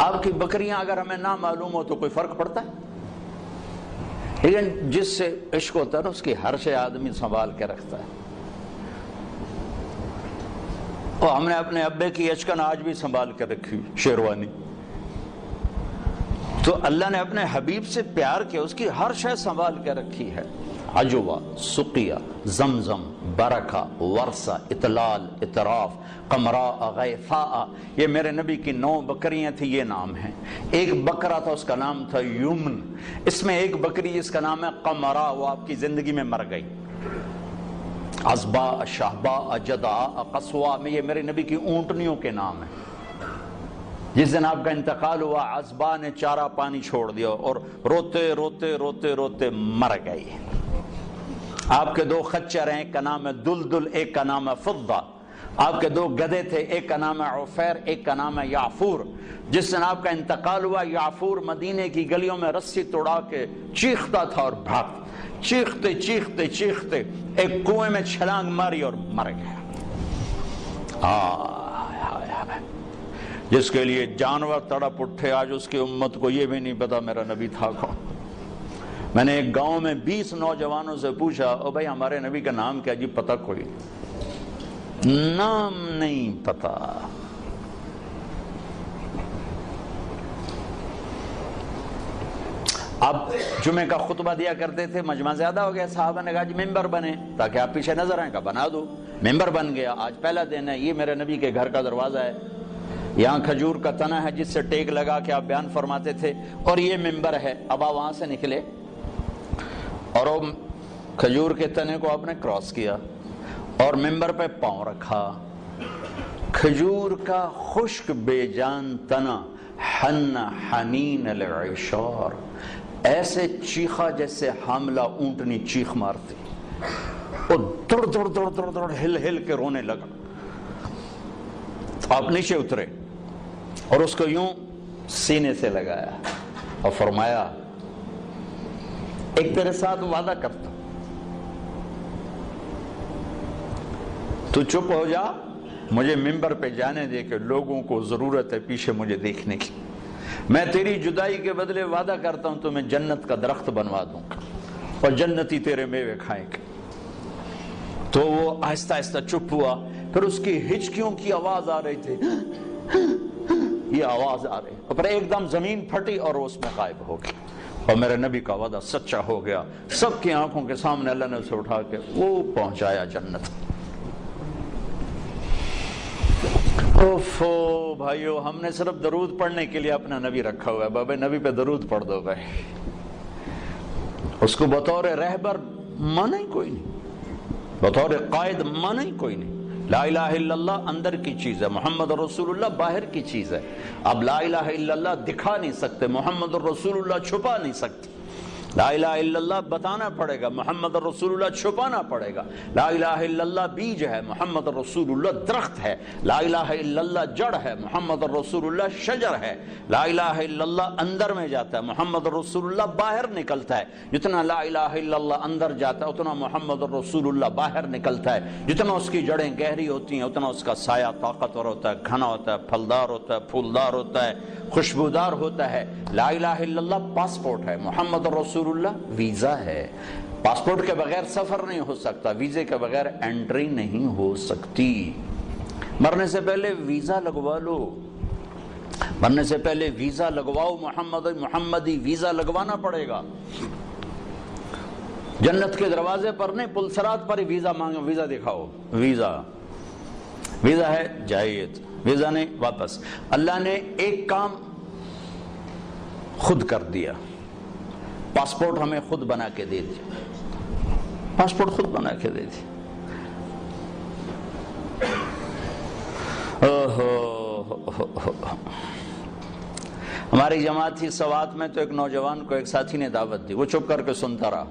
آپ کی بکریاں اگر ہمیں نہ معلوم ہو تو کوئی فرق پڑتا ہے؟ لیکن جس سے عشق ہوتا ہے نا اس کی ہر شے آدمی سنبھال کے رکھتا ہے. اور ہم نے اپنے ابے کی اچکن آج بھی سنبھال کے رکھی شیروانی. تو اللہ نے اپنے حبیب سے پیار کیا، اس کی ہر شے سنبھال کے رکھی ہے. عجوہ، سقیہ، زمزم، برکہ، ورثہ، اطلال، اطراف، قمراء، غیثاء، یہ میرے نبی کی 9 بکریاں تھیں، یہ نام ہیں. ایک بکرا تھا، اس کا نام تھا یمن. اس میں ایک بکری جس کا نام ہے قمراء، وہ آپ کی زندگی میں مر گئی. عصباء، شہباء، جداء، قصواء میں یہ میرے نبی کی اونٹنیوں کے نام ہیں. جس دن آپ کا انتقال ہوا عصباء نے چارہ پانی چھوڑ دیا اور روتے روتے روتے روتے مر گئی. آپ کے 2 خچر ہیں، ایک کا نام ہے دلدل، ایک کا نام ہے فضہ. آپ کے 2 گدھے تھے، ایک کا نام ہے عفیر، ایک کا نام ہے یعفور. جس دن آپ کا انتقال ہوا یعفور مدینے کی گلیوں میں رسی توڑا کے چیختا تھا اور بھاگتا. چیختے چیختے چیختے ایک کنویں میں چھلانگ ماری اور مر گیا. جس کے لیے جانور تڑپ اٹھے، آج اس کی امت کو یہ بھی نہیں پتا میرا نبی تھا کون. میں نے ایک گاؤں میں 20 نوجوانوں سے پوچھا، او بھائی ہمارے نبی کا نام کیا؟ جی پتہ کوئی نام نہیں پتا. اب جمعے کا خطبہ دیا کرتے تھے، مجمع زیادہ ہو گیا، صحابہ نے کہا جی ممبر بنے تاکہ آپ پیچھے نظر آئیں. کا بنا دو. ممبر بن گیا. آج پہلا دن ہے. یہ میرے نبی کے گھر کا دروازہ ہے، یہاں کھجور کا تنا ہے جس سے ٹیک لگا کے آپ بیان فرماتے تھے، اور یہ ممبر ہے. اب آپ وہاں سے نکلے اور وہ کھجور کے تنے کو آپ نے کراس کیا اور ممبر پہ پاؤں رکھا. کھجور کا خشک بے جان تنا حن حنین العشار، ایسے چیخا جیسے حاملہ اونٹنی چیخ مارتی، اور دڑ دڑ دڑ دڑ دڑ ہل ہل کے رونے لگا. آپ نیچے اترے اور اس کو یوں سینے سے لگایا اور فرمایا ایک تیرے ساتھ وعدہ کرتا، تو چپ ہو جا، مجھے ممبر پہ جانے دے کہ لوگوں کو ضرورت ہے پیچھے مجھے دیکھنے کی. میں تیری جدائی کے بدلے وعدہ کرتا ہوں تمہیں جنت کا درخت بنوا دوں گا اور جنتی تیرے میوے کھائیں گے. تو وہ آہستہ آہستہ چپ ہوا. پھر اس کی ہچکیوں کی آواز آ رہی تھی، یہ آواز آ رہی، اور پھر ایک دم زمین پھٹی اور وہ اس میں غائب ہو گئی. اور میرے نبی کا وعدہ سچا ہو گیا. سب کی آنکھوں کے سامنے اللہ نے اسے اٹھا کے وہ پہنچایا جنت. اوفو بھائیو، ہم نے صرف درود پڑھنے کے لیے اپنا نبی رکھا ہوا ہے. بابا نبی پہ درود پڑھ دو بھائی. اس کو بطور رہبر مانا ہی کوئی نہیں، بطور قائد مانا ہی کوئی نہیں. لا الہ الا اللہ اندر کی چیز ہے، محمد رسول اللہ باہر کی چیز ہے. اب لا الہ الا اللہ دکھا نہیں سکتے، محمد رسول اللہ چھپا نہیں سکتے. لا الہ الا اللہ بتانا پڑے گا، محمد رسول اللہ چھپانا پڑے گا. لا الہ الا اللہ بیج ہے، محمد رسول اللہ درخت ہے. لا الہ الا اللہ جڑ ہے، محمد رسول اللہ شجر ہے. لا الہ الا اللہ اندر میں جاتا ہے، محمد رسول اللہ باہر نکلتا ہے. جتنا لا الہ الا اللہ اندر جاتا ہے اتنا محمد رسول اللہ باہر نکلتا ہے. جتنا اس کی جڑیں گہری ہوتی ہیں اتنا اس کا سایہ طاقتور ہوتا ہے، گھنا ہوتا ہے، پھلدار ہوتا ہے، پھولدار ہوتا ہے، خوشبودار ہوتا ہے. لا الہ الا اللہ پاسپورٹ ہے، محمد رسول اللہ ویزا ہے. پاسپورٹ کے بغیر سفر نہیں ہو سکتا، ویزے کے بغیر انٹری نہیں ہو سکتی. مرنے سے پہلے ویزا لگوا لو، مرنے سے پہلے ویزا لگواؤ. محمدی ویزا لگوانا پڑے گا. جنت کے دروازے پر نہیں، پلسرات پر ہی ویزا مانگو. ویزا دکھاؤ، ویزا ہے جائیے، ویزا نہیں واپس. اللہ نے ایک کام خود کر دیا، پاسپورٹ ہمیں خود بنا کے دے دی. پاسپورٹ خود بنا کے دے دی. ہماری جماعت تھی سوات میں، تو ایک نوجوان کو ایک ساتھی نے دعوت دی، وہ چپ کر کے سنتا رہا.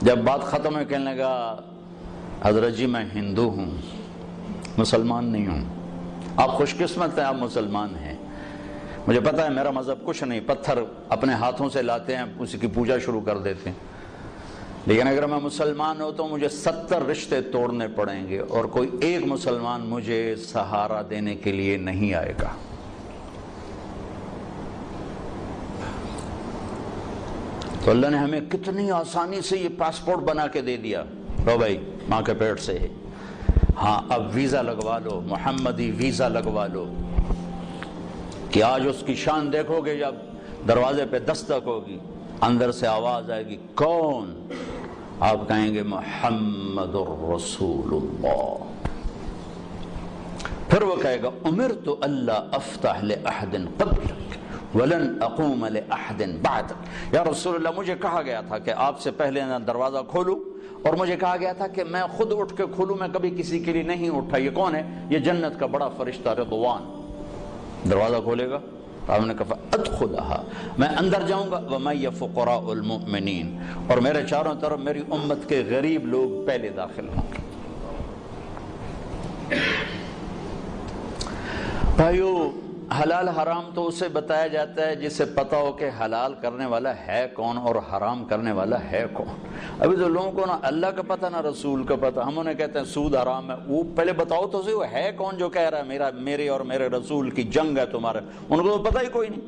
جب بات ختم ہوئی کہنے لگا حضرت جی میں ہندو ہوں، مسلمان نہیں ہوں. آپ خوش قسمت ہیں، آپ مسلمان ہیں. مجھے پتا ہے میرا مذہب کچھ نہیں، پتھر اپنے ہاتھوں سے لاتے ہیں، اسی کی پوجا شروع کر دیتے ہیں. لیکن اگر میں مسلمان ہوں تو مجھے 70 رشتے توڑنے پڑیں گے اور کوئی ایک مسلمان مجھے سہارا دینے کے لیے نہیں آئے گا. تو اللہ نے ہمیں کتنی آسانی سے یہ پاسپورٹ بنا کے دے دیا، لو بھائی ماں کے پیٹ سے ہے، ہاں اب ویزا لگوا لو، محمدی ویزا لگوا لو، کہ آج اس کی شان دیکھو گے جب دروازے پہ دستک ہوگی، اندر سے آواز آئے گی کون؟ آپ کہیں گے محمد الرسول اللہ۔ پھر وہ کہے گا امرت الا افتح لاحد قبلک ولن اقوم لاحد بعدک، یا رسول اللہ مجھے کہا گیا تھا کہ آپ سے پہلے نہ دروازہ کھولوں، اور مجھے کہا گیا تھا کہ میں خود اٹھ کے کھولوں، میں کبھی کسی کے لیے نہیں اٹھا۔ یہ کون ہے؟ یہ جنت کا بڑا فرشتہ رضوان دروازہ کھولے گا۔ آپ نے کہا ادخلھا، میں اندر جاؤں گا، ومعی فقراء المؤمنین، اور میرے چاروں طرف میری امت کے غریب لوگ پہلے داخل ہوں گے۔ بھائیو، حلال حرام تو اسے بتایا جاتا ہے جسے پتا ہو کہ حلال کرنے والا ہے کون اور حرام کرنے والا ہے کون۔ ابھی تو لوگوں کو نہ اللہ کا پتہ نہ رسول کا پتہ، ہم انہیں کہتے ہیں سود حرام ہے، وہ پہلے بتاؤ تو صحیح وہ ہے کون جو کہہ رہا ہے میرے اور میرے رسول کی جنگ ہے تمہارے، ان کو تو پتہ ہی کوئی نہیں۔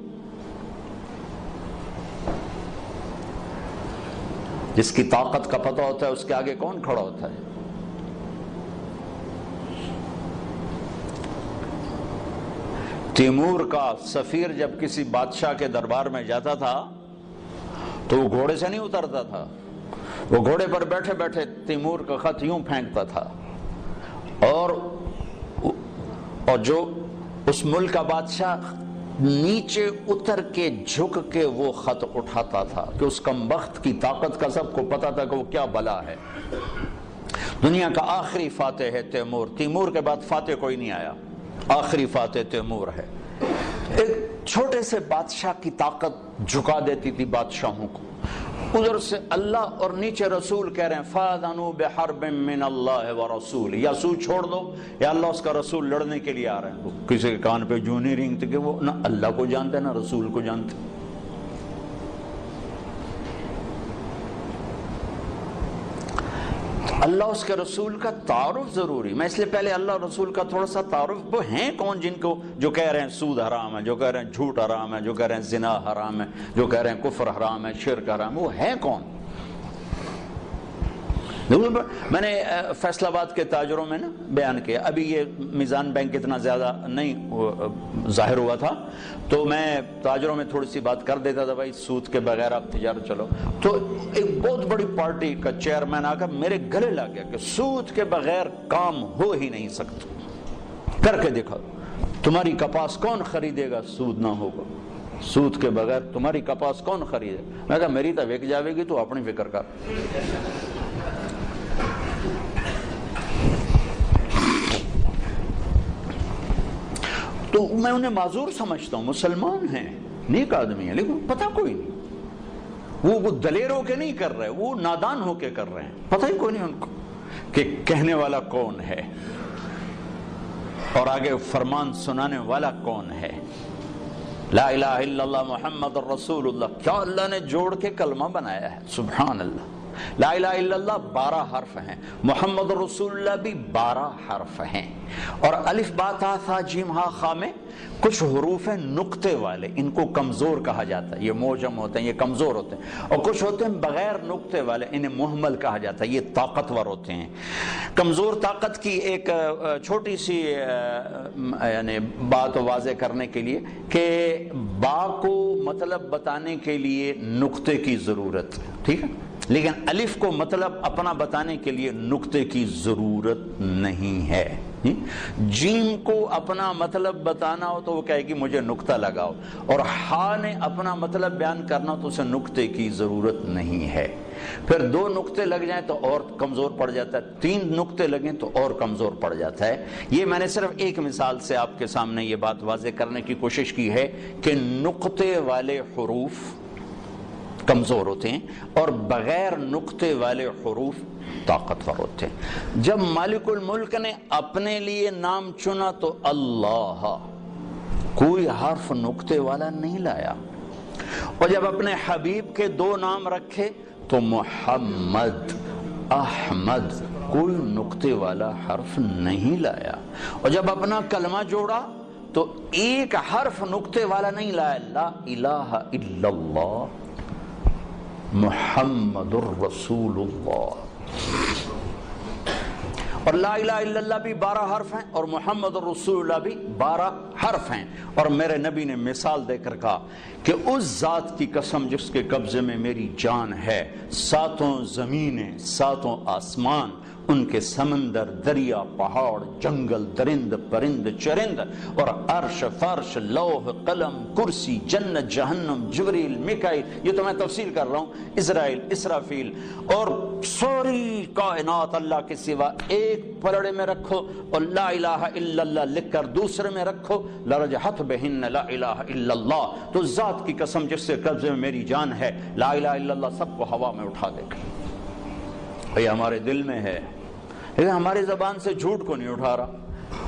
جس کی طاقت کا پتہ ہوتا ہے اس کے آگے کون کھڑا ہوتا ہے؟ تیمور کا سفیر جب کسی بادشاہ کے دربار میں جاتا تھا تو وہ گھوڑے سے نہیں اترتا تھا، وہ گھوڑے پر بیٹھے بیٹھے تیمور کا خط یوں پھینکتا تھا، اور جو اس ملک کا بادشاہ نیچے اتر کے جھک کے وہ خط اٹھاتا تھا کہ اس کمبخت کی طاقت کا سب کو پتا تھا کہ وہ کیا بلا ہے۔ دنیا کا آخری فاتح ہے تیمور کے بعد فاتح کوئی نہیں آیا، آخری فاتح تیمور ہے۔ ایک چھوٹے سے بادشاہ کی طاقت جھکا دیتی تھی بادشاہوں کو، ادھر سے اللہ اور نیچے رسول کہہ رہے ہیں فَأَذَنُوا بِحَرْبٍ مِّنَ اللَّهِ وَرَسُولِهِ، یا سود چھوڑ دو یا اللہ اس کا رسول لڑنے کے لیے آ رہے ہیں۔ کسی کے کان پہ جو نہیں رینگتے کہ وہ نہ اللہ کو جانتے نہ رسول کو جانتے۔ اللہ اس کے رسول کا تعارف ضروری، میں اس لیے پہلے اللہ اور رسول کا تھوڑا سا تعارف، وہ ہیں کون جن کو جو کہہ رہے ہیں سود حرام ہے، جو کہہ رہے ہیں جھوٹ حرام ہے، جو کہہ رہے ہیں زنا حرام ہے، جو کہہ رہے ہیں کفر حرام ہے، شرک حرام ہے، وہ ہیں کون؟ میں نے فیصل آباد کے تاجروں میں نا بیان کیا، ابھی یہ میزان بینک اتنا زیادہ نہیں ظاہر ہوا تھا تو میں تاجروں میں تھوڑی سی بات کر دیتا تھا، بھائی سود کے بغیر آپ تجارت چلو۔ تو ایک بہت بڑی پارٹی کا چیئرمین آ کر میرے گلے لگ گیا کہ سود کے بغیر کام ہو ہی نہیں سکتا، کر کے دکھاؤ، تمہاری کپاس کون خریدے گا سود نہ ہوگا، سود کے بغیر تمہاری کپاس کون خریدے؟ میں کہا میری تو وک جاوے گی تو اپنی فکر کر۔ تو میں انہیں معذور سمجھتا ہوں، مسلمان ہیں، نیک آدمی ہیں، لیکن پتہ کوئی نہیں، وہ دلیر ہو کے نہیں کر رہے، وہ نادان ہو کے کر رہے ہیں، پتہ ہی کوئی نہیں ان کو کہ کہنے والا کون ہے اور آگے فرمان سنانے والا کون ہے۔ لا الہ الا اللہ محمد الرسول اللہ، کیا اللہ نے جوڑ کے کلمہ بنایا ہے، سبحان اللہ۔ لا الہ الا اللہ 12 حرف ہیں، محمد رسول اللہ بھی 12 حرف ہیں، اور الف با تا ثا جیم ہا خا میں کچھ حروف ہیں نقطے والے، ان کو کمزور کہا جاتا ہے، یہ موجم ہوتے ہیں، یہ کمزور ہوتے ہیں، اور کچھ ہوتے ہیں بغیر نقطے والے، انہیں محمل کہا جاتا ہے، یہ طاقتور ہوتے ہیں۔ کمزور طاقت کی ایک چھوٹی سی یعنی بات واضح کرنے کے لیے کہ با کو مطلب بتانے کے لیے نقطے کی ضرورت ہے، ٹھیک ہے، لیکن الف کو مطلب اپنا بتانے کے لیے نقطے کی ضرورت نہیں ہے۔ جیم کو اپنا مطلب بتانا ہو تو وہ کہے گی مجھے نقطہ لگاؤ، اور ہا نے اپنا مطلب بیان کرنا تو اسے نقطے کی ضرورت نہیں ہے۔ پھر 2 نقطے لگ جائیں تو اور کمزور پڑ جاتا ہے، 3 نقطے لگیں تو اور کمزور پڑ جاتا ہے۔ یہ میں نے صرف ایک مثال سے آپ کے سامنے یہ بات واضح کرنے کی کوشش کی ہے کہ نقطے والے حروف کمزور ہوتے ہیں اور بغیر نقطے والے حروف طاقتور ہوتے ہیں۔ جب مالک الملک نے اپنے لیے نام چنا تو اللہ، کوئی حرف نقطے والا نہیں لایا، اور جب اپنے حبیب کے 2 نام رکھے تو محمد، احمد، کوئی نقطے والا حرف نہیں لایا، اور جب اپنا کلمہ جوڑا تو ایک حرف نقطے والا نہیں لایا، لا الہ الا اللہ۔ محمد الرسول اللہ. اور لا الہ الا اللہ بھی 12 حرف ہیں اور محمد الرسول اللہ بھی 12 حرف ہیں. اور میرے نبی نے مثال دے کر کہا کہ اس ذات کی قسم جس کے قبضے میں میری جان ہے، 7 زمینیں، 7 آسمان، ان کے سمندر، دریا، پہاڑ، جنگل، درند، پرند، چرند، اور عرش، فرش، لوح، قلم، کرسی، جنت، جہنم، جبریل، میکائیل، یہ تو میں تفصیل کر رہا ہوں، اسرائیل، اسرافیل، اور ساری کائنات اللہ کے سوا ایک پلڑے میں رکھو اور لا الہ الا اللہ لکھ کر دوسرے میں رکھو، لرجحت بہن لا الہ الا اللہ. تو ذات کی قسم جس سے قبضے میں میری جان ہے، لا الہ الا اللہ سب کو ہوا میں اٹھا دے گا. یہ ہمارے دل میں ہے، لیکن ہماری زبان سے جھوٹ کو نہیں اٹھا رہا،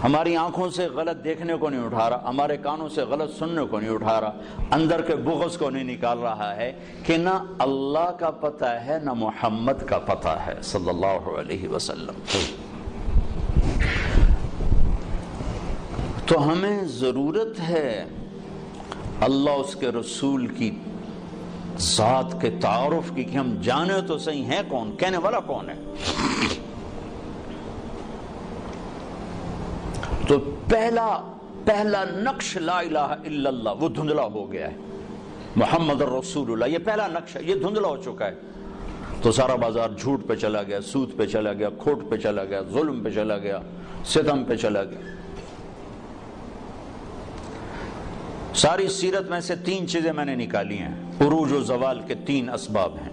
ہماری آنکھوں سے غلط دیکھنے کو نہیں اٹھا رہا، ہمارے کانوں سے غلط سننے کو نہیں اٹھا رہا، اندر کے بغض کو نہیں نکال رہا ہے کہ نہ اللہ کا پتہ ہے نہ محمد کا پتہ ہے صلی اللہ علیہ وسلم. تو ہمیں ضرورت ہے اللہ اس کے رسول کی ذات کے تعارف کی، کہ ہم جانے تو صحیح ہیں کون، کہنے والا کون ہے. تو پہلا نقش لا الہ الا اللہ وہ دھندلا ہو گیا ہے. محمد الرسول اللہ یہ پہلا نقش ہے، یہ دھندلا ہو چکا ہے. تو سارا بازار جھوٹ پہ چلا گیا، سود پہ چلا گیا، کھوٹ پہ چلا گیا، ظلم پہ چلا گیا، ستم پہ چلا گیا. ساری سیرت میں سے 3 چیزیں میں نے نکالی ہیں، عروج و زوال کے 3 اسباب ہیں.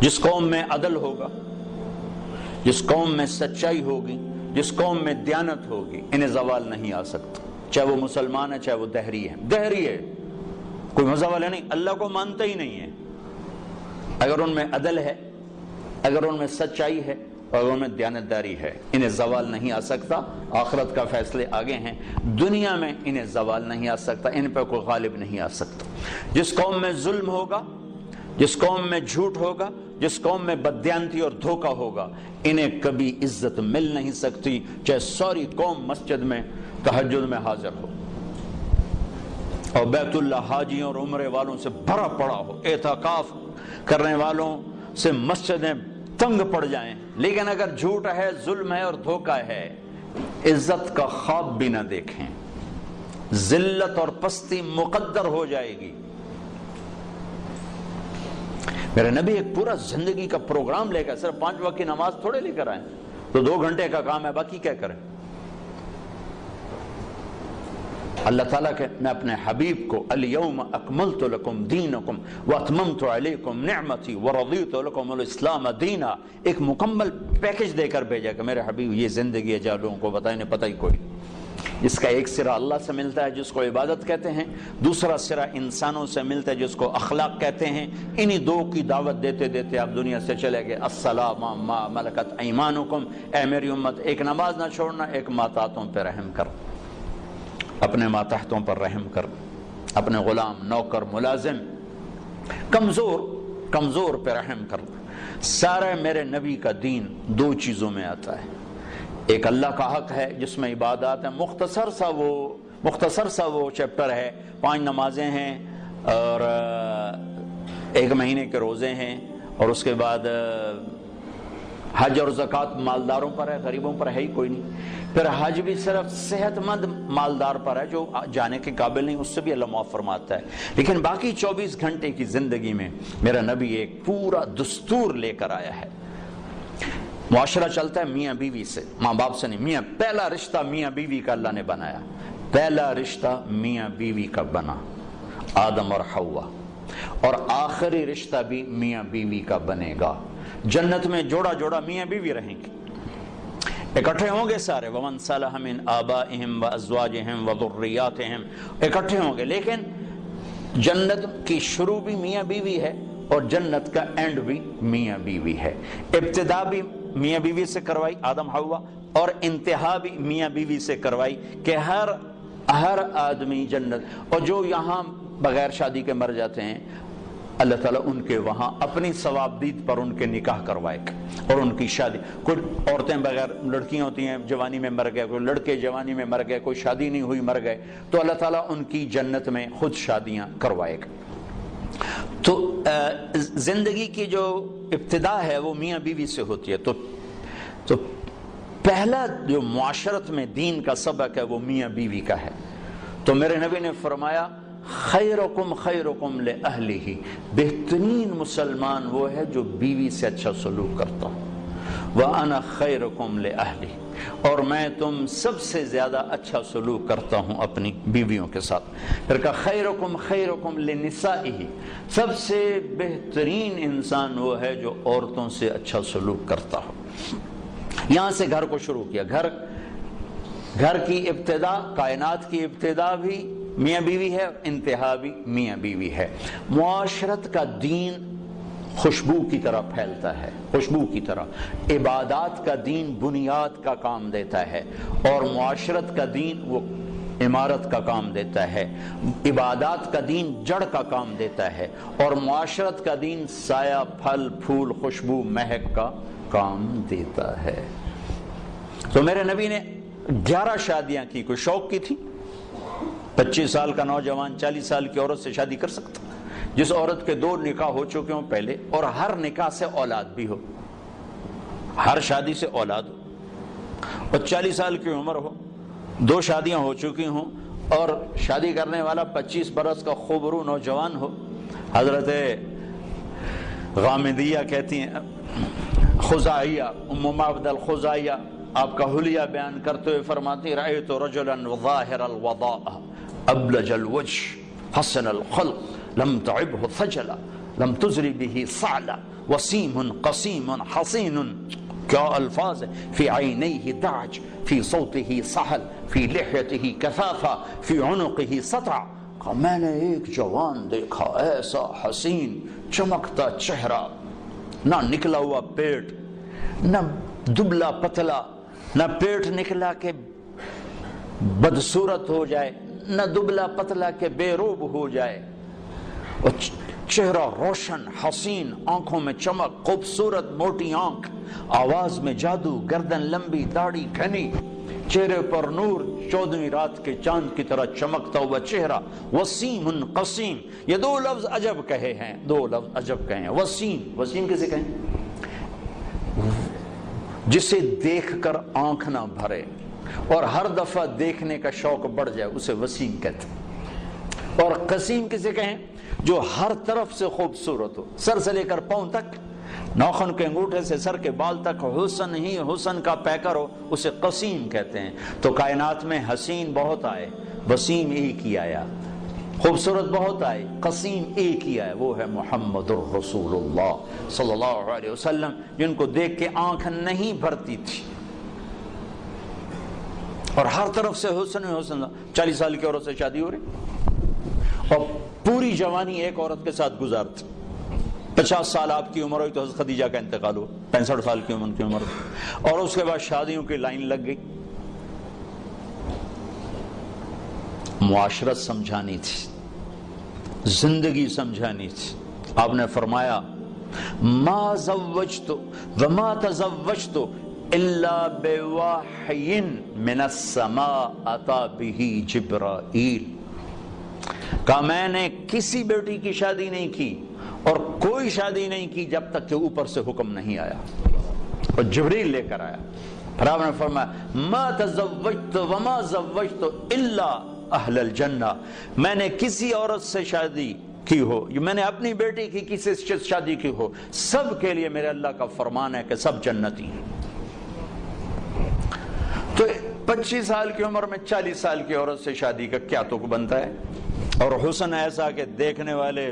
جس قوم میں عدل ہوگا، جس قوم میں سچائی ہوگی، جس قوم میں دیانت ہوگی، انہیں زوال نہیں آ سکتا. چاہے وہ مسلمان ہے، چاہے وہ دہری ہے. دہری ہے کوئی مذہب والے نہیں، اللہ کو مانتا ہی نہیں ہے. اگر ان میں عدل ہے، اگر ان میں سچائی ہے، اور ان میں دیانتداری ہے، انہیں زوال نہیں آ سکتا. آخرت کا فیصلے آگے ہیں، دنیا میں انہیں زوال نہیں آ سکتا، ان پہ کوئی غالب نہیں آ سکتا. جس قوم میں ظلم ہوگا، جس قوم میں جھوٹ ہوگا، جس قوم میں بددیانتی اور دھوکہ ہوگا، انہیں کبھی عزت مل نہیں سکتی، چاہے ساری قوم مسجد میں تہجد میں حاضر ہو اور بیت اللہ حاجیوں اور عمرے والوں سے بھرا پڑا ہو، اعتکاف کرنے والوں سے مسجدیں تنگ پڑ جائیں، لیکن اگر جھوٹ ہے، ظلم ہے اور دھوکہ ہے، عزت کا خواب بھی نہ دیکھیں، ذلت اور پستی مقدر ہو جائے گی. میرے نبی ایک پورا زندگی کا پروگرام لے کر، صرف 5 وقت کی نماز تھوڑے لے کر آئے تو 2 گھنٹے کا کام ہے، باقی کیا کریں. اللہ تعالیٰ کہ میں اپنے حبیب کو الیوم اکملت لکم دینکم واتممت علیکم نعمتی ورضیت لکم الاسلام دینا، ایک مکمل پیکج دے کر بھیجا کہ میرے حبیب یہ زندگی ہے، جا لوگوں کو بتائیں، پتہ ہی کوئی. اس کا ایک سرا اللہ سے ملتا ہے جس کو عبادت کہتے ہیں، دوسرا سرا انسانوں سے ملتا ہے جس کو اخلاق کہتے ہیں. انہی 2 کی دعوت دیتے دیتے آپ دنیا سے چلے گئے. السلام ما ملکت ایمانکم، اے میری امت ایک نماز نہ چھوڑنا، ایک ماتحتوں پہ رحم کر، اپنے ماتحتوں پر رحم کر، اپنے غلام، نوکر، ملازم، کمزور پہ رحم کر. سارے میرے نبی کا دین 2 چیزوں میں آتا ہے. ایک اللہ کا حق ہے جس میں عبادات ہیں، مختصر سا وہ چیپٹر ہے، 5 نمازیں ہیں اور 1 مہینے کے روزے ہیں، اور اس کے بعد حج اور زکوٰۃ مالداروں پر ہے، غریبوں پر ہے ہی کوئی نہیں. پھر حج بھی صرف صحت مند مالدار پر ہے، جو جانے کے قابل نہیں اس سے بھی اللہ معاف فرماتا ہے. لیکن باقی 24 گھنٹے کی زندگی میں میرا نبی ایک پورا دستور لے کر آیا ہے. معاشرہ چلتا ہے میاں بیوی سے، ماں باپ سے نہیں. پہلا رشتہ میاں بیوی کا اللہ نے بنایا، پہلا رشتہ میاں بیوی کا بنا، آدم اور حوا، اور آخری رشتہ بھی میاں بیوی کا بنے گا. جنت میں جوڑا جوڑا میاں بیوی رہیں گے، اکٹھے ہوں گے سارے. وَمَنْ صَلَحَ مِنْ آبَائِهِمْ وَأَزْوَاجِهِمْ وَذُرِّيَّاتِهِمْ، اکٹھے ہوں گے. لیکن جنت کی شروع بھی میاں بیوی ہے اور جنت کا اینڈ بھی میاں بیوی ہے. ابتدا بھی میاں بیوی سے کروائی آدم حوا، اور انتہا بھی میاں بیوی سے کروائی کہ ہر آدمی جنت. اور جو یہاں بغیر شادی کے مر جاتے ہیں، اللہ تعالیٰ ان کے وہاں اپنی ثوابدید پر ان کے نکاح کروائے اور ان کی شادی. کوئی عورتیں بغیر، لڑکیاں ہوتی ہیں جوانی میں مر گئے، کوئی لڑکے جوانی میں مر گئے، کوئی شادی نہیں ہوئی مر گئے، تو اللہ تعالیٰ ان کی جنت میں خود شادیاں کروائے گا. تو زندگی کی جو ابتدا ہے وہ میاں بیوی سے ہوتی ہے. تو پہلا جو معاشرت میں دین کا سبق ہے وہ میاں بیوی کا ہے. تو میرے نبی نے فرمایا خیرکم خیرکم لأہلہ، بہترین مسلمان وہ ہے جو بیوی سے اچھا سلوک کرتا ہو. وَأَنَا خَيْرُكُمْ لِأَهْلِي، اور میں تم سب سے زیادہ اچھا سلوک کرتا ہوں اپنی بیویوں کے ساتھ. پھر کہا خیرکم خیرکم لنسائہ، سب سے بہترین انسان وہ ہے جو عورتوں سے اچھا سلوک کرتا ہو. یہاں سے گھر کو شروع کیا. گھر کی ابتدا، کائنات کی ابتدا بھی میاں بیوی ہے، انتہا بھی میاں بیوی ہے. معاشرت کا دین خوشبو کی طرح پھیلتا ہے، خوشبو کی طرح. عبادات کا دین بنیاد کا کام دیتا ہے، اور معاشرت کا دین وہ عمارت کا کام دیتا ہے. عبادات کا دین جڑ کا کام دیتا ہے، اور معاشرت کا دین سایہ، پھل پھول، خوشبو، مہک کا کام دیتا ہے. تو میرے نبی نے 11 شادیاں کی. کوئی شوق کی تھی؟ 25 سال کا نوجوان 40 سال کی عورت سے شادی کر سکتا؟ جس عورت کے 2 نکاح ہو چکے ہوں پہلے، اور ہر نکاح سے اولاد بھی ہو، ہر شادی سے اولاد ہو، اور 40 سال کی عمر ہو، 2 شادیاں ہو چکی ہوں، اور شادی کرنے والا 25 برس کا خوبرو نوجوان ہو. حضرت غامدیہ کہتی ہیں، خزائیہ، ام معبد الخزائیہ آپ کا حلیہ بیان کرتے ہوئے فرماتی رأیت رجلا ظاہر الوضاء ابلج الوجه حسن الخلق لم تعبه ثجلا لم تزری به صعلا وسیم قسیم حسین. کیا الفاظ ہے! فی عینیہ دعج، فی صوتہ سہل، فی لحیتہ کثافہ، فی عنقہ سطع. میں نے ایک جوان دیکھا ایسا حسین چمکتا چہرہ، نہ نکلا ہوا پیٹ، نہ دبلا پتلا، نہ پیٹ نکلا کہ بدصورت ہو جائے، نہ دبلا پتلا کہ بے روب ہو جائے. اور چہرہ روشن، حسین، آنکھوں میں چمک، خوبصورت موٹی آنکھ، آواز میں جادو، گردن لمبی، داڑھی گھنی، چہرے پر نور، 14ویں رات کے چاند کی طرح چمکتا ہوا چہرہ. وسیم قسیم، یہ 2 لفظ عجب کہے ہیں، 2 لفظ عجب کہے ہیں. وسیم، وسیم کسے کہیں؟ جسے دیکھ کر آنکھ نہ بھرے اور ہر دفعہ دیکھنے کا شوق بڑھ جائے، اسے وسیم کہتے ہیں. اور قسیم کسے کہیں؟ جو ہر طرف سے خوبصورت ہو، سر سے لے کر پاؤں تک، ناخن کے انگوٹھے سے سر کے بال تک حسن ہی حسن کا پیکر ہو، اسے قسیم کہتے ہیں. تو کائنات میں حسین بہت آئے، وسیم ایک ہی آیا. خوبصورت بہت آئے، قسیم ایک ہی آئے، وہ ہے محمد الرسول اللہ صلی اللہ علیہ وسلم، جن کو دیکھ کے آنکھ نہیں بھرتی تھی، اور ہر طرف سے حسن حسن. 40 سال کی عورت سے شادی ہو رہی، اور پوری جوانی ایک عورت کے ساتھ گزارتی. 50 سال آپ کی عمر ہوئی تو حضرت خدیجہ کا انتقال ہوا، 65 سال کی عمر ہوئی، اور اس کے بعد شادیوں کی لائن لگ گئی. معاشرت سمجھانی تھی، زندگی سمجھانی تھی. آپ نے فرمایا ما زوجت وما تزوجت الا بوحی من السماء اتى به جبرائیل. کہا میں نے کسی بیٹی کی شادی نہیں کی اور کوئی شادی نہیں کی جب تک کہ اوپر سے حکم نہیں آیا، اور جبریل لے کر آیا. پھر آپ نے فرمایا ما تزوجت وما زوجت الا اہل الجنہ، میں نے کسی عورت سے شادی کی ہو، میں نے اپنی بیٹی کی کسی سے شادی کی ہو، سب کے لیے میرے اللہ کا فرمان ہے کہ سب جنتی ہیں. تو 25 سال کی عمر میں 40 سال کی عورت سے شادی کا کیا تک بنتا ہے؟ اور حسن ایسا کہ دیکھنے والے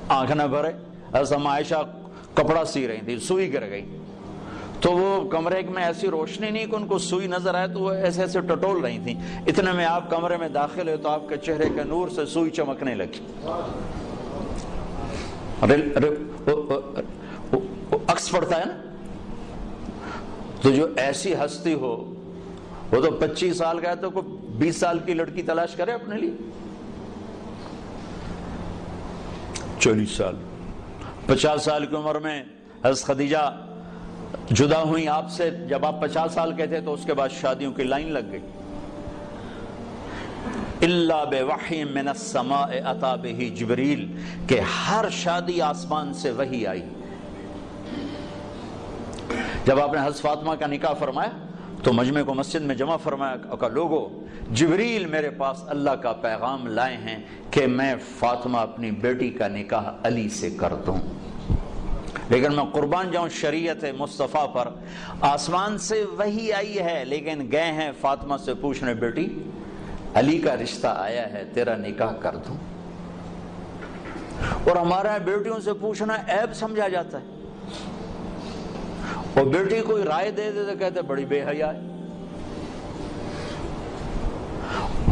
آنکھ نہ بھرے. ایسا عائشہ کپڑا سی رہی تھی، سوئی گر گئی، تو وہ کمرے میں ایسی روشنی نہیں کہ ان کو سوئی نظر آئے، تو وہ ایسے ایسے ٹٹول رہی تھیں. اتنے میں آپ کمرے میں داخل ہوئے تو آپ کے چہرے کے نور سے سوئی چمکنے لگی. عکس پڑتا ہے نا. تو جو ایسی ہستی ہو وہ تو 25 سال کا ہے تو کوئی 20 سال کی لڑکی تلاش کرے اپنے لیے. 40 سال 50 سال کی عمر میں حضرت خدیجہ جدا ہوئی آپ سے جب آپ 50 سال کے تھے، تو اس کے بعد شادیوں کی لائن لگ گئی. الا بوحی من السماء اتی بہ جبریل، کہ ہر شادی آسمان سے وحی آئی۔ جب آپ نے حضرت فاطمہ کا نکاح فرمایا تو مجمع کو مسجد میں جمع فرمایا، کہا لوگو جبریل میرے پاس اللہ کا پیغام لائے ہیں کہ میں فاطمہ اپنی بیٹی کا نکاح علی سے کر دوں، لیکن میں قربان جاؤں شریعت مصطفیٰ پر، آسمان سے وحی آئی ہے لیکن گئے ہیں فاطمہ سے پوچھنے بیٹی علی کا رشتہ آیا ہے تیرا نکاح کر دوں۔ اور ہمارا بیٹیوں سے پوچھنا عیب سمجھا جاتا ہے، اور بیٹی کوئی رائے دے دے تو کہتے بڑی بے حیا ہے۔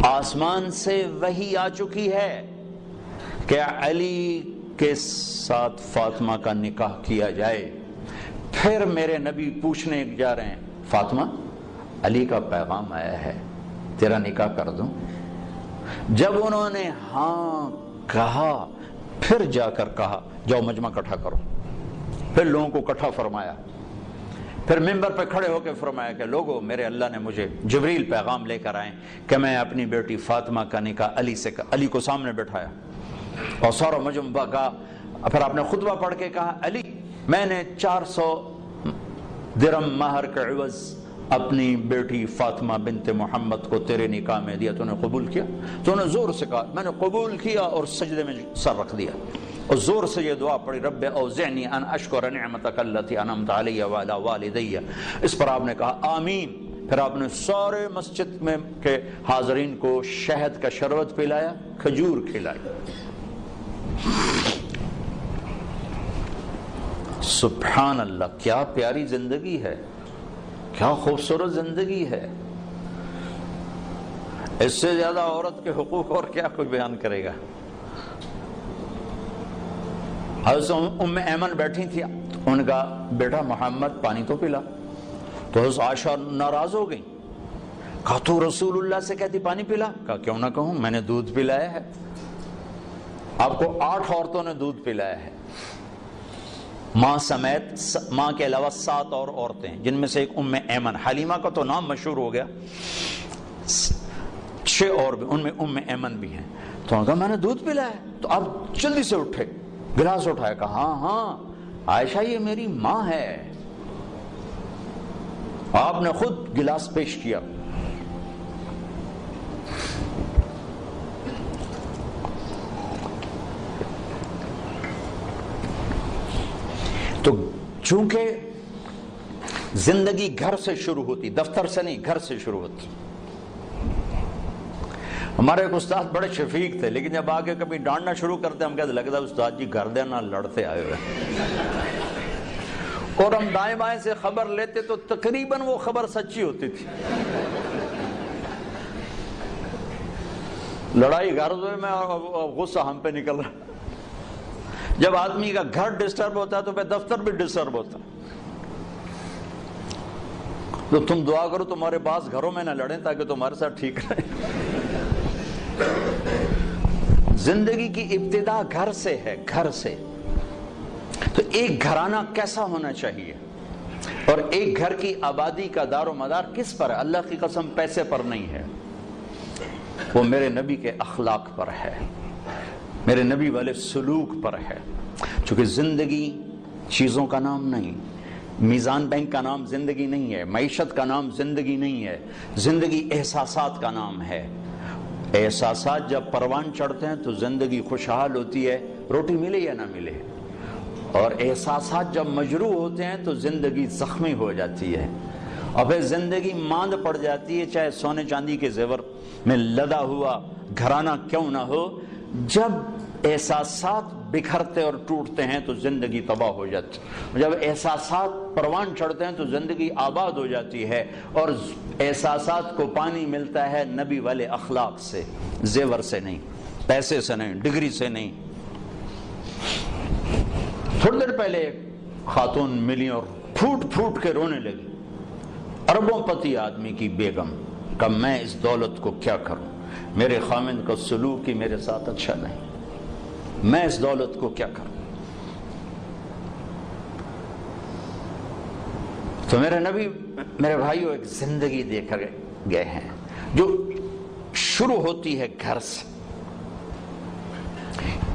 آسمان سے وحی آ چکی ہے کہ علی کے ساتھ فاطمہ کا نکاح کیا جائے، پھر میرے نبی پوچھنے جا رہے ہیں فاطمہ علی کا پیغام آیا ہے تیرا نکاح کر دوں؟ جب انہوں نے ہاں کہا پھر جا کر کہا جاؤ مجمع اکٹھا کرو، پھر لوگوں کو اکٹھا فرمایا، پھر ممبر پہ کھڑے ہو کے فرمایا کہ لوگو میرے اللہ نے مجھے جبریل پیغام لے کر آئے کہ میں اپنی بیٹی فاطمہ کا نکاح علی سے علی کو سامنے بٹھایا اور سارا مجمع کا، پھر آپ نے خطبہ پڑھ کے کہا علی میں نے 400 درہم مہر کے عوض اپنی بیٹی فاطمہ بنت محمد کو تیرے نکاح میں دیا، تو نے قبول کیا؟ تو نے زور سے کہا میں نے قبول کیا، اور سجدے میں سر رکھ دیا اور زور سے یہ دعا پڑھی رب اوزعنی ان اشکر نعمتک التی انعمت علی وعلی والدی، اس پر آپ نے کہا آمین۔ پھر آپ نے سارے مسجد میں کے حاضرین کو شہد کا شربت پلایا، کھجور کھلائی۔ سبحان اللہ، کیا پیاری زندگی ہے، کیا خوبصورت زندگی ہے۔ اس سے زیادہ عورت کے حقوق اور کیا کوئی بیان کرے گا۔ حضرت ام ایمن بیٹھی تھی، ان کا بیٹا محمد پانی تو پلا، تو حضرت عائشہ ناراض ہو گئی، کہا تو رسول اللہ سے کہتی پانی پلا؟ کہا کیوں نہ کہوں، میں نے دودھ پلایا ہے، آپ کو 8 عورتوں نے دودھ پلایا ہے، ماں سمیت، ماں کے علاوہ 7 اور عورتیں، جن میں سے ایک ام ایمن، حلیمہ کا تو نام مشہور ہو گیا، 6 اور بھی، ان میں ام ایمن بھی ہیں۔ تو انہوں نے کہا میں نے دودھ پلایا ہے، تو آپ جلدی سے اٹھے، گلاس اٹھایا، کہا ہاں ہاں عائشہ یہ میری ماں ہے، آپ نے خود گلاس پیش کیا۔ تو چونکہ زندگی گھر سے شروع ہوتی، دفتر سے نہیں، گھر سے شروع ہوتی۔ ہمارے ایک استاد بڑے شفیق تھے، لیکن جب آگے کبھی ڈانٹنا شروع کرتے ہم کہتے لگتا ہے استاد جی گھر دینا لڑتے آئے ہوئے، اور ہم دائیں بائیں سے خبر لیتے تو تقریباً وہ خبر سچی ہوتی تھی۔ لڑائی گھر میں اور غصہ ہم پہ نکل رہا۔ جب آدمی کا گھر ڈسٹرب ہوتا ہے تو پھر دفتر بھی ڈسٹرب ہوتا ہے۔ تو تم دعا کرو تمہارے پاس گھروں میں نہ لڑیں تاکہ تمہارے ساتھ ٹھیک رہے۔ زندگی کی ابتدا گھر سے ہے، گھر سے۔ تو ایک گھرانہ کیسا ہونا چاہیے، اور ایک گھر کی آبادی کا دار و مدار کس پر ہے؟ اللہ کی قسم پیسے پر نہیں ہے، وہ میرے نبی کے اخلاق پر ہے، میرے نبی والے سلوک پر ہے۔ چونکہ زندگی چیزوں کا نام نہیں، میزان بینک کا نام زندگی نہیں ہے، معیشت کا نام زندگی نہیں ہے، زندگی احساسات کا نام ہے۔ احساسات جب پروان چڑھتے ہیں تو زندگی خوشحال ہوتی ہے، روٹی ملے یا نہ ملے، اور احساسات جب مجروح ہوتے ہیں تو زندگی زخمی ہو جاتی ہے، اور پھر زندگی ماند پڑ جاتی ہے، چاہے سونے چاندی کے زیور میں لدا ہوا گھرانہ کیوں نہ ہو۔ جب احساسات بکھرتے اور ٹوٹتے ہیں تو زندگی تباہ ہو جاتی ہے، جب احساسات پروان چڑھتے ہیں تو زندگی آباد ہو جاتی ہے، اور احساسات کو پانی ملتا ہے نبی والے اخلاق سے، زیور سے نہیں، پیسے سے نہیں، ڈگری سے نہیں۔ تھوڑی دیر پہلے ایک خاتون ملی اور پھوٹ پھوٹ کے رونے لگی، اربوں پتی آدمی کی بیگم، کہ میں اس دولت کو کیا کروں، میرے خاوند کا سلوک ہی میرے ساتھ اچھا نہیں، میں اس دولت کو کیا کروں۔ تو میرے نبی، میرے بھائیو، ایک زندگی دے کر گئے ہیں جو شروع ہوتی ہے گھر سے.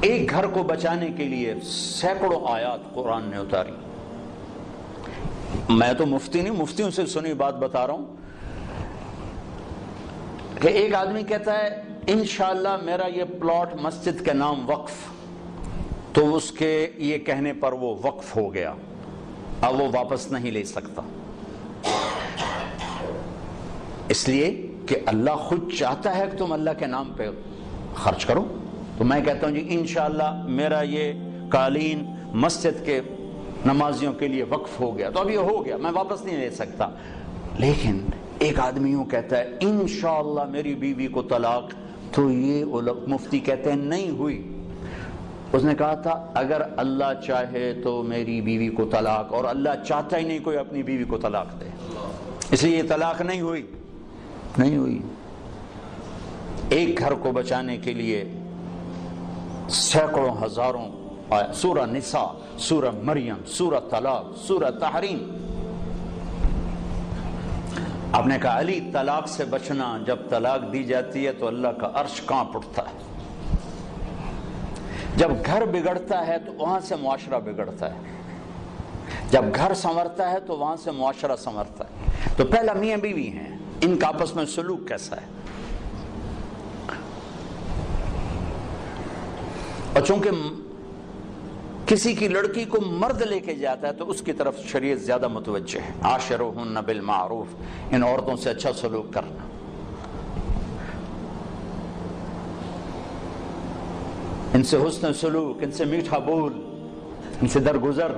ایک گھر کو بچانے کے لیے سینکڑوں آیات قرآن نے اتاری. میں تو مفتی نہیں، مفتیوں سے سنی بات بتا رہا ہوں کہ ایک آدمی کہتا ہے انشاءاللہ میرا یہ پلاٹ مسجد کے نام وقف، تو اس کے یہ کہنے پر وہ وقف ہو گیا، اب وہ واپس نہیں لے سکتا، اس لیے کہ اللہ خود چاہتا ہے کہ تم اللہ کے نام پہ خرچ کرو. تو میں کہتا ہوں جی انشاءاللہ میرا یہ قالین مسجد کے نمازیوں کے لیے وقف ہو گیا، تو اب یہ ہو گیا، میں واپس نہیں لے سکتا. لیکن ایک آدمی یوں کہتا ہے انشاءاللہ میری بیوی کو طلاق، تو یہ مفتی کہتے ہیں نہیں ہوئی. اس نے کہا تھا اگر اللہ چاہے تو میری بیوی کو طلاق، اور اللہ چاہتا ہی نہیں کوئی اپنی بیوی کو طلاق دے، اس لیے یہ طلاق نہیں ہوئی. نہیں ہوئی. ایک گھر کو بچانے کے لیے سینکڑوں ہزاروں سورہ نساء، سورہ مریم، سورہ طلاق، سورہ تحریم. آپ نے کہا علی طلاق سے بچنا، جب طلاق دی جاتی ہے تو اللہ کا عرش کانپ اٹھتا ہے. جب گھر بگڑتا ہے تو وہاں سے معاشرہ بگڑتا ہے، جب گھر سنورتا ہے تو وہاں سے معاشرہ سنورتا ہے. تو پہلا میاں بیوی ہیں، ان کا آپس میں سلوک کیسا ہے. اور چونکہ کسی کی لڑکی کو مرد لے کے جاتا ہے تو اس کی طرف شریعت زیادہ متوجہ ہے. عاشروہن بالمعروف، ان عورتوں سے اچھا سلوک کرنا. ان سے حسن سلوک، ان سے میٹھا بول، ان سے درگزر.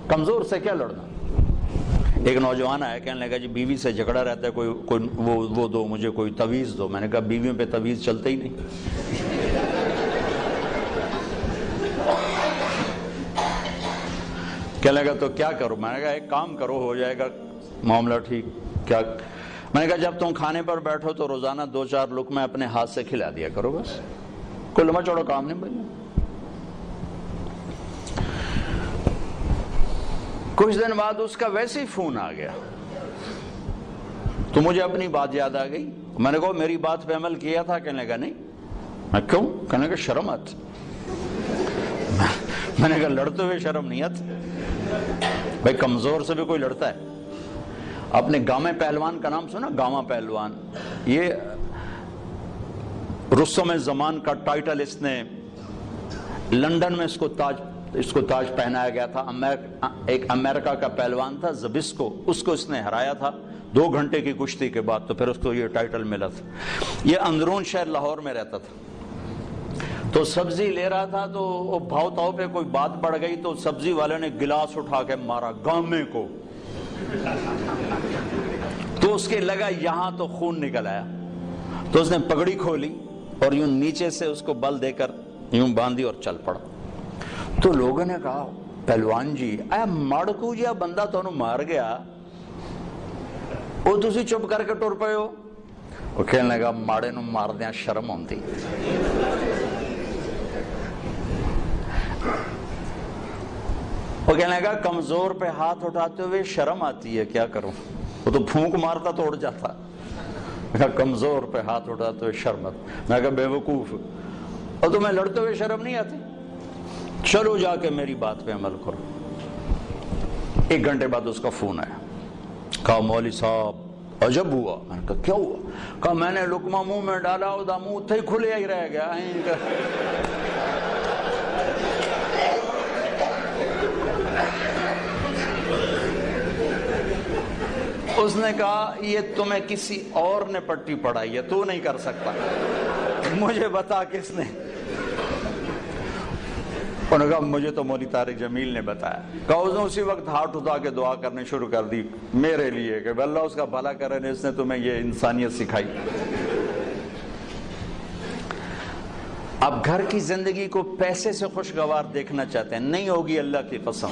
کمزور سے کیا لڑنا. ایک نوجوان آیا کہنے لگا جی بیوی سے جھگڑا رہتا ہے، کوئی وہ دو مجھے، کوئی تویز دو. میں نے کہا بیویوں پہ تویز چلتے ہی نہیں. کہنے لگا تو کیا کرو. میں نے کہا ایک کام کرو، ہو جائے گا معاملہ ٹھیک. کیا؟ میں نے کہا جب تم کھانے پر بیٹھو تو روزانہ 2-4 لقمے اپنے ہاتھ سے کھلا دیا کرو، بس کوئی لمبا چوڑا کام نہیں بننا. کچھ دن بعد اس کا ویسے ہی فون آ گیا تو مجھے اپنی بات یاد آ گئی. میں نے کہا میری بات پہ عمل کیا تھا. کہنے لگا نہیں. میں کیوں؟ کہنے لگا شرم آتی. میں نے کہا لڑتے ہوئے شرم نہیں آتی. بھائی کمزور سے بھی کوئی لڑتا ہے. آپ نے گامے پہلوان کا نام سنا؟ گاما پہلوان، یہ رستم زمان کا ٹائٹل اس نے لندن میں اس کو تاج پہنایا گیا تھا. ایک امریکہ کا پہلوان تھا زبسکو، اس کو اس نے ہرایا تھا 2 گھنٹے کی کشتی کے بعد، تو پھر اس کو یہ ٹائٹل ملا تھا. یہ اندرون شہر لاہور میں رہتا تھا. تو سبزی لے رہا تھا تو وہ بھاؤ تاؤ پہ کوئی بات بڑھ گئی تو سبزی والے نے گلاس اٹھا کے مارا گامے کو. تو اس کے لگا یہاں تو خون نکل آیا. تو اس نے پگڑی کھولی اور یوں نیچے سے اس کو بل دے کر یوں باندھی اور چل پڑا. تو لوگوں نے کہا پہلوان جی اے مڑکو جیا بندہ تو مار گیا، وہ تسی چپ کر کے ٹر پے ہو. وہ کہنے لگا ماڑے نو مار دیا شرم آتی. وہ کہنے لگا کمزور پہ ہاتھ اٹھاتے ہوئے شرم آتی ہے، کیا کروں. وہ تو پھونک مارتا تو اڑ جاتا. میں کہا کمزور پہ ہاتھ اٹھاتے ہوئے شرم آتی. میں کہا بے وقوف، اور تمہیں لڑتے ہوئے شرم نہیں آتی؟ چلو جا کے میری بات پہ عمل کرو. 1 گھنٹے بعد اس کا فون آیا. کہا مولوی صاحب عجب ہوا. میں نے کہا کیا ہوا؟ کہا میں نے لقمہ منہ میں ڈالا دا منہ اتھے ہی کھلے ہی رہ گیا. اس نے کہا یہ تمہیں کسی اور نے پٹی پڑھائی ہے، تو نہیں کر سکتا، مجھے بتا کس نے. انہوں نے کہا مجھے تو مولوی طارق جمیل نے بتایا. کہا اس نے اسی وقت ہاتھ اٹھا کے دعا کرنے شروع کر دی میرے لیے کہ اللہ اس کا بھلا کرے، اس نے تمہیں یہ انسانیت سکھائی. اب گھر کی زندگی کو پیسے سے خوشگوار دیکھنا چاہتے ہیں، نہیں ہوگی اللہ کی قسم.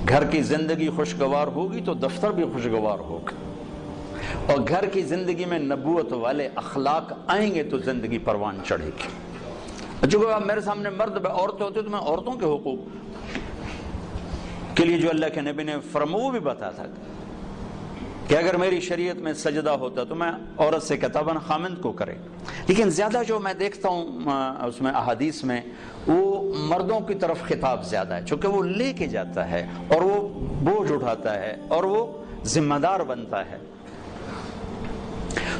گھر کی زندگی خوشگوار ہوگی تو دفتر بھی خوشگوار ہوگا، اور گھر کی زندگی میں نبوت والے اخلاق آئیں گے تو زندگی پروان چڑھے گی. چونکہ آپ میرے سامنے مرد عورتیں ہوتی تو میں عورتوں کے حقوق کے لیے جو اللہ کے نبی نے فرمایا وہ بھی بتا تھا. کہ اگر میری شریعت میں سجدہ ہوتا تو میں عورت سے کہتا بنا خامند کو کرے، لیکن زیادہ جو میں دیکھتا ہوں اس میں احادیث میں وہ مردوں کی طرف خطاب زیادہ ہے، چونکہ وہ لے کے جاتا ہے اور وہ بوجھ اٹھاتا ہے اور وہ ذمہ دار بنتا ہے۔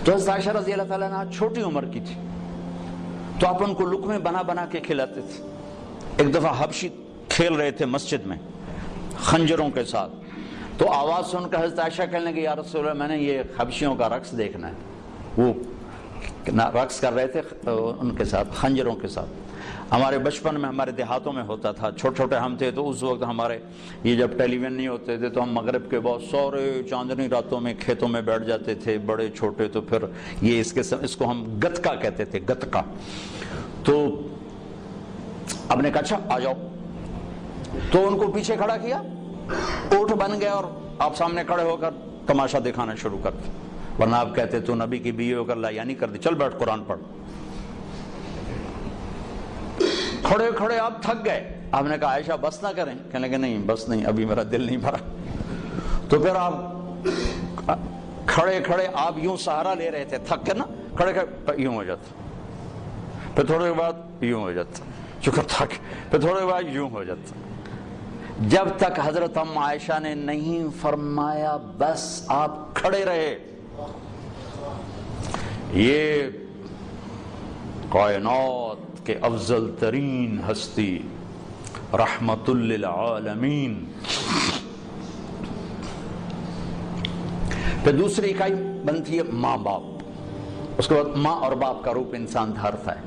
تو حضرت عائشہ رضی اللہ تعالیٰ عنہ چھوٹی عمر کی تھی تو آپ ان کو لقمے بنا بنا کے کھلاتے تھے۔ ایک دفعہ حبشی کھیل رہے تھے مسجد میں خنجروں کے ساتھ، تو آواز سن کر حضرت عائشہ کہنے لگی یا رسول اللہ میں نے یہ حبشیوں کا رقص دیکھنا ہے۔ وہ رقص کر رہے تھے ان کے ساتھ خنجروں کے ساتھ۔ ہمارے بچپن میں ہمارے دیہاتوں میں ہوتا تھا، چھوٹے چھوٹے ہم تھے تو اس وقت ہمارے یہ جب ٹیلی ویژن نہیں ہوتے تھے تو ہم مغرب کے بہت سورے چاندنی راتوں میں کھیتوں میں بیٹھ جاتے تھے بڑے چھوٹے، تو پھر یہ اس کو ہم گتکا کہتے تھے، گتکا۔ تو اب نے کہا اچھا آ جاؤ، تو ان کو پیچھے کھڑا کیا، اونٹ بن گئے اور آپ سامنے کھڑے ہو کر تماشا دکھانا شروع کر دیا، ورنہ آپ کہتے تو نبی کی بیوی ہو کر لا نہیں کر دی، چل بیٹھ قرآن پڑھ۔ کھڑے کھڑے آپ تھک گئے، آپ نے کہا عائشہ بس نہ کریں، کہنے لگے نہیں بس نہیں، ابھی میرا دل نہیں بھرا۔ تو پھر آپ کھڑے کھڑے آپ یوں سہارا لے رہے تھے، تھک کے نا، کھڑے کھڑے یوں ہو جاتا، پھر تھوڑے بعد یوں ہو جاتا، چونکہ تھک، پھر تھوڑے بعد یوں ہو جاتا، جب تک حضرت ام عائشہ نے نہیں فرمایا بس آپ کھڑے رہے۔ یہ کائنات کے افضل ترین ہستی رحمت للعالمین۔ پھر دوسری اکائی بنتی ہے ماں باپ، اس کے بعد ماں اور باپ کا روپ انسان دھارتا ہے۔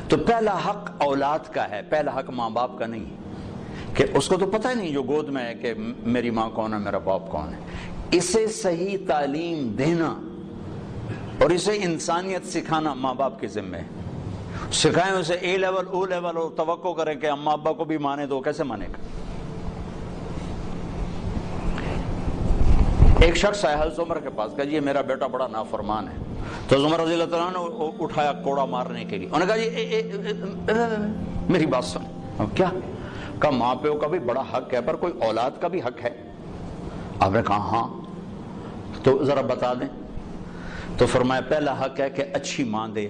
تو پہلا حق اولاد کا ہے، پہلا حق ماں باپ کا نہیں، کہ اس کو تو پتہ ہی نہیں جو گود میں ہے کہ میری ماں کون ہے میرا باپ کون ہے۔ اسے صحیح تعلیم دینا اور اسے انسانیت سکھانا ماں باپ کے ذمہ ہے۔ سکھائیں اسے اے لیول او لیول اور توقع کریں کہ اماں ابا کو بھی مانے دو، کیسے مانے گا؟ ایک شخص آیا حضرت عمر کے پاس، کہا جی میرا بیٹا بڑا نافرمان ہے، تو حضرت عمر رضی اللہ تعالیٰ نے اٹھایا کوڑا مارنے کے لیے، انہوں نے کہا جی میری بات سن، کیا کہا ماں پیو کا بھی بڑا حق ہے پر کوئی اولاد کا بھی حق ہے۔ آپ نے کہا ہاں، تو ذرا بتا دیں۔ تو فرمایا پہلا حق ہے کہ اچھی ماں دے،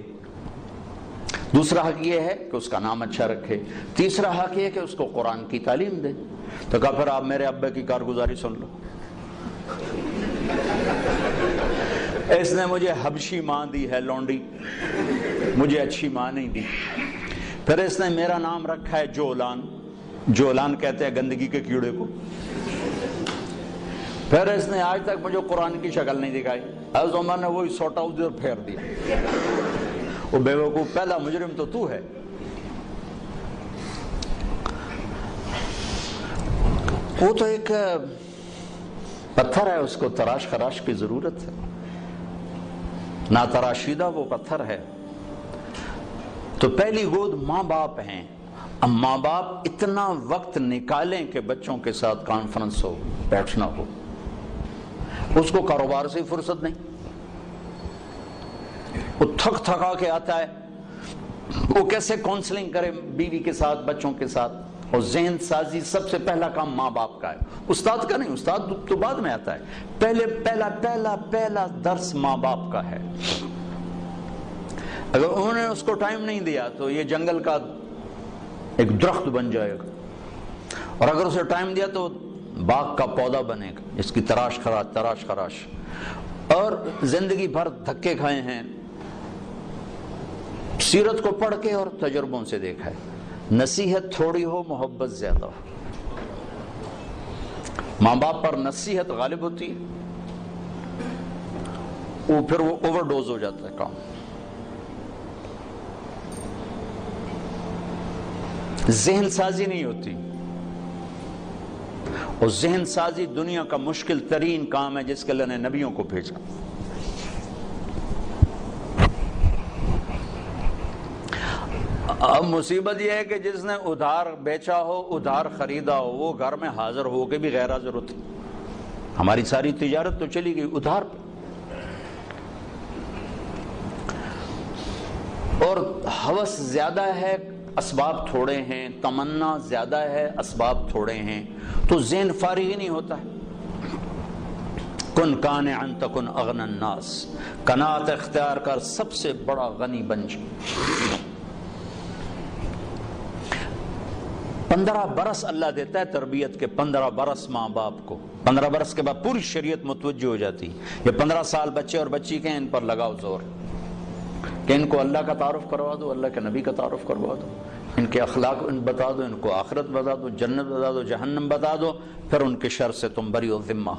دوسرا حق یہ ہے کہ اس کا نام اچھا رکھے، تیسرا حق یہ ہے کہ اس کو قرآن کی تعلیم دے۔ تو کہا پھر آپ میرے ابے کی کارگزاری سن لو، اس نے مجھے حبشی ماں دی ہے لونڈی، مجھے اچھی ماں نہیں دی۔ پھر اس نے میرا نام رکھا ہے جولان، جولان کہتے ہیں گندگی کے کیڑے کو۔ پھر اس نے آج تک مجھے قرآن کی شکل نہیں دکھائی۔ حضرت عمر نے وہی سوٹا ادھر پھیر دیا، وہ بے وقوف پہلا مجرم تو ہے۔ وہ تو ایک پتھر ہے، اس کو تراش خراش کی ضرورت ہے، نا تراشیدہ وہ پتھر ہے۔ تو پہلی گود ماں باپ ہیں۔ اب ماں باپ اتنا وقت نکالیں کہ بچوں کے ساتھ کانفرنس ہو، بیٹھنا ہو، اس کو کاروبار سے فرصت نہیں، وہ تھک تھکا کے آتا ہے، وہ کیسے کاؤنسلنگ کرے بیوی کے ساتھ بچوں کے ساتھ، اور ذہن سازی سب سے پہلا کام ماں باپ کا ہے، استاد کا نہیں، استاد تو بعد میں آتا ہے، پہلا درس ماں باپ کا ہے۔ اگر انہوں نے اس کو ٹائم نہیں دیا تو یہ جنگل کا ایک درخت بن جائے گا، اور اگر اسے ٹائم دیا تو باغ کا پودا بنے گا، اس کی تراش خراش۔ اور زندگی بھر دھکے کھائے ہیں، سیرت کو پڑھ کے اور تجربوں سے دیکھا ہے، نصیحت تھوڑی ہو محبت زیادہ ہو، ماں باپ پر نصیحت غالب ہوتی ہے، وہ پھر وہ اوور ڈوز ہو جاتا ہے کام۔ ذہن سازی نہیں ہوتی، اور ذہن سازی دنیا کا مشکل ترین کام ہے جس کے اللہ نے نبیوں کو بھیجا۔ اب مصیبت یہ ہے کہ جس نے ادھار بیچا ہو، ادھار خریدا ہو، وہ گھر میں حاضر ہو کے بھی غیر حاضر ہوتی۔ ہماری ساری تجارت تو چلی گئی ادھار پہ، اور ہوس زیادہ ہے، اسباب تھوڑے ہیں، تمنا زیادہ ہے، اسباب تھوڑے ہیں، تو ذہن فارغ ہی نہیں ہوتا ہے۔ کن قانعا تکن اغنى الناس، قناعت اختیار کر، سب سے بڑا غنی بن جا۔ 15 برس اللہ دیتا ہے تربیت کے، 15 برس ماں باپ کو، 15 برس کے بعد پوری شریعت متوجہ ہو جاتی۔ یہ 15 سال بچے اور بچی کے، ان پر لگاؤ زور کہ ان کو اللہ کا تعارف کروا دو، اللہ کے نبی کا تعارف کروا دو، ان کے اخلاق بتا دو، ان کو آخرت بتا دو، جنت بتا دو، جہنم بتا دو، پھر ان کے شر سے تم بری و ذمہ۔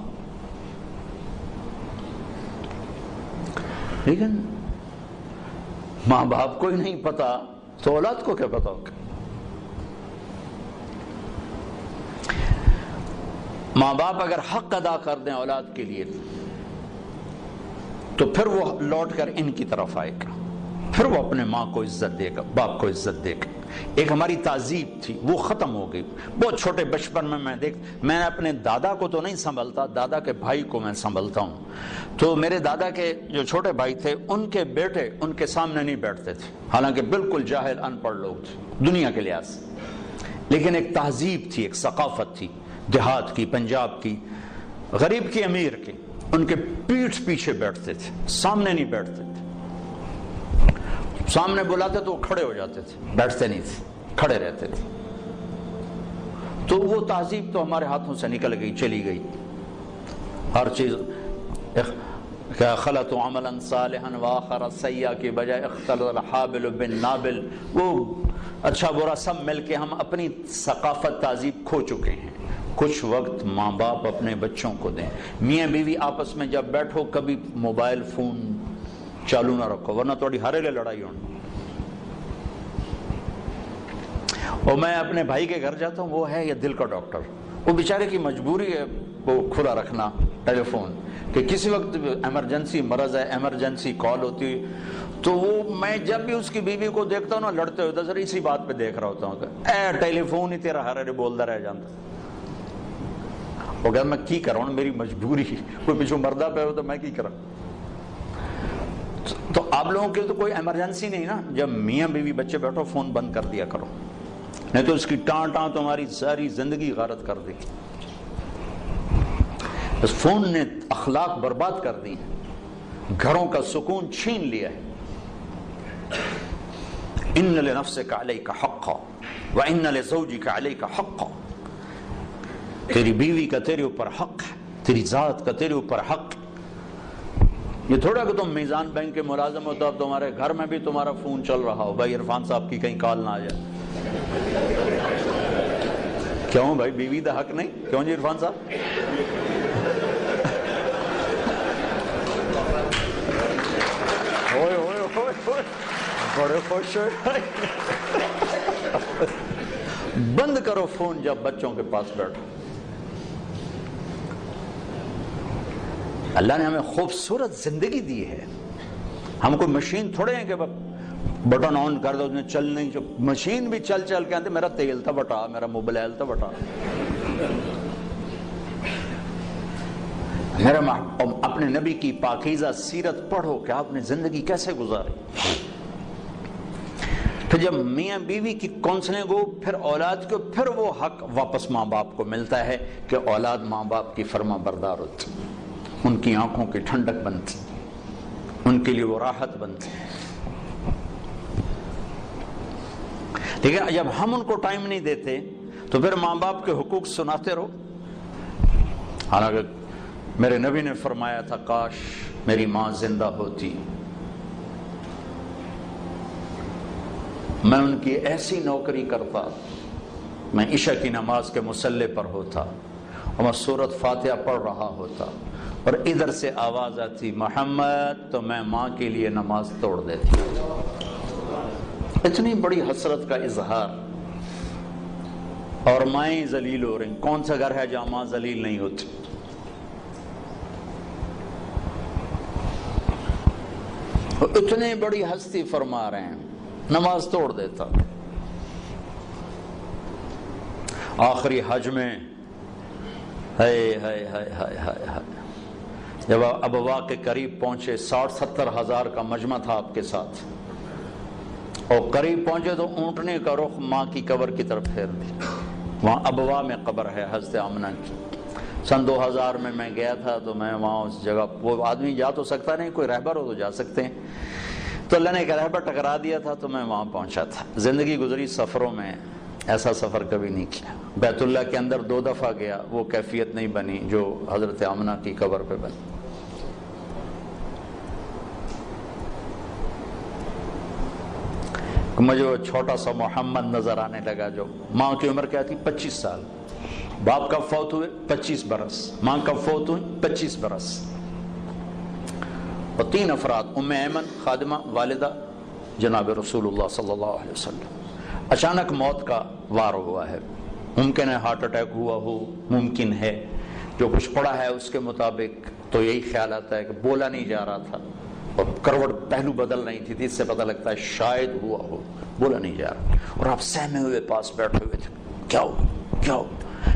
لیکن ماں باپ کو ہی نہیں پتا تو اولاد کو کیا پتا ہوگا؟ ماں باپ اگر حق ادا کر دیں اولاد کے لیے تو پھر وہ لوٹ کر ان کی طرف آئے گا، پھر وہ اپنے ماں کو عزت دے گا، باپ کو عزت دے گا۔ ایک ہماری تہذیب تھی وہ ختم ہو گئی۔ بہت چھوٹے بچپن میں میں نے اپنے دادا کو تو نہیں سنبھلتا، دادا کے بھائی کو میں سنبھلتا ہوں، تو میرے دادا کے جو چھوٹے بھائی تھے ان کے بیٹے ان کے سامنے نہیں بیٹھتے تھے، حالانکہ بالکل جاہل ان پڑھ لوگ تھے دنیا کے لحاظ سے، لیکن ایک تہذیب تھی، ایک ثقافت تھی، دیہات کی، پنجاب کی، غریب کی، امیر کی، ان کے پیٹھ پیچھے بیٹھتے تھے، سامنے نہیں بیٹھتے تھے۔ سامنے بلاتے تو وہ کھڑے ہو جاتے تھے، بیٹھتے نہیں تھے، کھڑے رہتے تھے۔ تو وہ تہذیب تو ہمارے ہاتھوں سے نکل گئی، چلی گئی۔ ہر چیز خلط عملا صالحا واخر سیئا کی بجائے اختلط الحابل بالنابل، وہ اچھا برا سب مل کے ہم اپنی ثقافت تہذیب کھو چکے ہیں۔ کچھ وقت ماں باپ اپنے بچوں کو دیں، میاں بیوی آپس میں جب بیٹھو کبھی موبائل فون چالو نہ رکھو، ورنہ تھوڑی ہرے لے لڑائی ہونی۔ اور میں اپنے بھائی کے گھر جاتا ہوں، وہ ہے یہ دل کا ڈاکٹر، وہ بیچارے کی مجبوری ہے وہ کھلا رکھنا ٹیلی فون کہ کسی وقت ایمرجنسی مرض ہے، ایمرجنسی کال ہوتی، تو وہ میں جب بھی اس کی بیوی کو دیکھتا ہوں نا لڑتے ہوئے، سر اسی بات پہ دیکھ رہا ہوتا ہوں کہ اے ٹیلی فون ہی تیرا ہرے بولتا رہ جاتا۔ وہ کہتا میں کی کرا ہوں، میری مجبوری، کوئی پیچھو مردہ پہ ہو تو میں کی کرا۔ تو آپ لوگوں کے تو کوئی ایمرجنسی نہیں نا، جب میاں بیوی بچے بیٹھو فون بند کر دیا کرو، نہیں تو اس کی ٹان تمہاری ساری زندگی غارت کر دے گی۔ اس فون نے اخلاق برباد کر دی، گھروں کا سکون چھین لیا ہے۔ ان لنفسک علیک حقا وان لزوجک علیک حقا، تیری بیوی کا تیرے اوپر حق ہے، تیری ذات کا تیرے اوپر حق۔ یہ تھوڑا کہ تم میزان بینک کے ملازم ہو تو اب تمہارے گھر میں بھی تمہارا فون چل رہا ہو، بھائی عرفان صاحب کی کہیں کال نہ آ جائے۔ کیوں بھائی بیوی دا حق نہیں؟ کیوں جی عرفان صاحب؟ ہوئے ہوئے ہوئے ہوئے بڑے خوش ہوئے۔ بند کرو فون جب بچوں کے پاس بیٹھو۔ اللہ نے ہمیں خوبصورت زندگی دی ہے، ہم کوئی مشین تھوڑے ہیں کہ بٹن آن کر دو اس نے چل نہیں، مشین بھی چل چل کے آتے، میرا تیل تھا بٹا، میرا موبائل تھا بٹا۔ میرا اپنے نبی کی پاکیزہ سیرت پڑھو کہ آپ نے زندگی کیسے گزاری۔ پھر جب میاں بیوی کی کونسلنگ ہو، پھر اولاد کو، پھر وہ حق واپس ماں باپ کو ملتا ہے کہ اولاد ماں باپ کی فرما بردار ہوتی، ان کی آنکھوں کی ٹھنڈک بنتی، ان کے لیے وہ راحت بنتی۔ لیکن جب ہم ان کو ٹائم نہیں دیتے تو پھر ماں باپ کے حقوق سناتے رہو۔ حالانکہ میرے نبی نے فرمایا تھا کاش میری ماں زندہ ہوتی، میں ان کی ایسی نوکری کرتا، میں عشاء کی نماز کے مصلی پر ہوتا اور میں سورۃ فاتحہ پڑھ رہا ہوتا اور ادھر سے آواز آتی محمد، تو میں ماں کے لیے نماز توڑ دیتی۔ اتنی بڑی حسرت کا اظہار، اور مائیں ذلیل ہو رہی۔ کون سا گھر ہے جہاں ماں ذلیل نہیں ہوتی؟ اتنی بڑی ہستی فرما رہے ہیں نماز توڑ دیتا۔ آخری حج میں جب ابوا کے قریب پہنچے، 60-70 ہزار کا مجمع تھا آپ کے ساتھ، اور قریب پہنچے تو اونٹنے کا رخ ماں کی قبر کی طرف پھیر دی۔ وہاں ابوا میں قبر ہے حضرت آمنہ کی، سن 2000 میں گیا تھا تو میں وہاں اس جگہ، وہ آدمی جا تو سکتا نہیں، کوئی رہبر ہو تو جا سکتے ہیں، تو اللہ نے ایک رہبر ٹکرا دیا تھا تو میں وہاں پہنچا تھا۔ زندگی گزری سفروں میں، ایسا سفر کبھی نہیں کیا۔ بیت اللہ کے اندر 2 دفعہ گیا، وہ کیفیت نہیں بنی جو حضرت آمنہ کی قبر پہ بنی۔ مجھے وہ چھوٹا سا محمد نظر آنے لگا، جو ماں کی عمر کیا تھی 25 سال، باپ کب فوت ہوئے 25 برس، ماں کب فوت ہوئی 25 برس، اور 3 افراد، ام ایمن خادمہ والدہ جناب رسول اللہ صلی اللہ علیہ وسلم۔ اچانک موت کا وار ہوا ہے، ممکن ہے ہارٹ اٹیک ہوا ہو، ممکن ہے جو کچھ پڑا ہے اس کے مطابق تو یہی خیال آتا ہے کہ بولا نہیں جا رہا تھا اور کروٹ پہلو بدل رہی تھی، اس سے پتہ لگتا ہے شاید ہوا ہو، بولا نہیں جا رہا، اور آپ سہمے ہوئے پاس بیٹھے ہوئے تھے، کیا ہو کیا ہو؟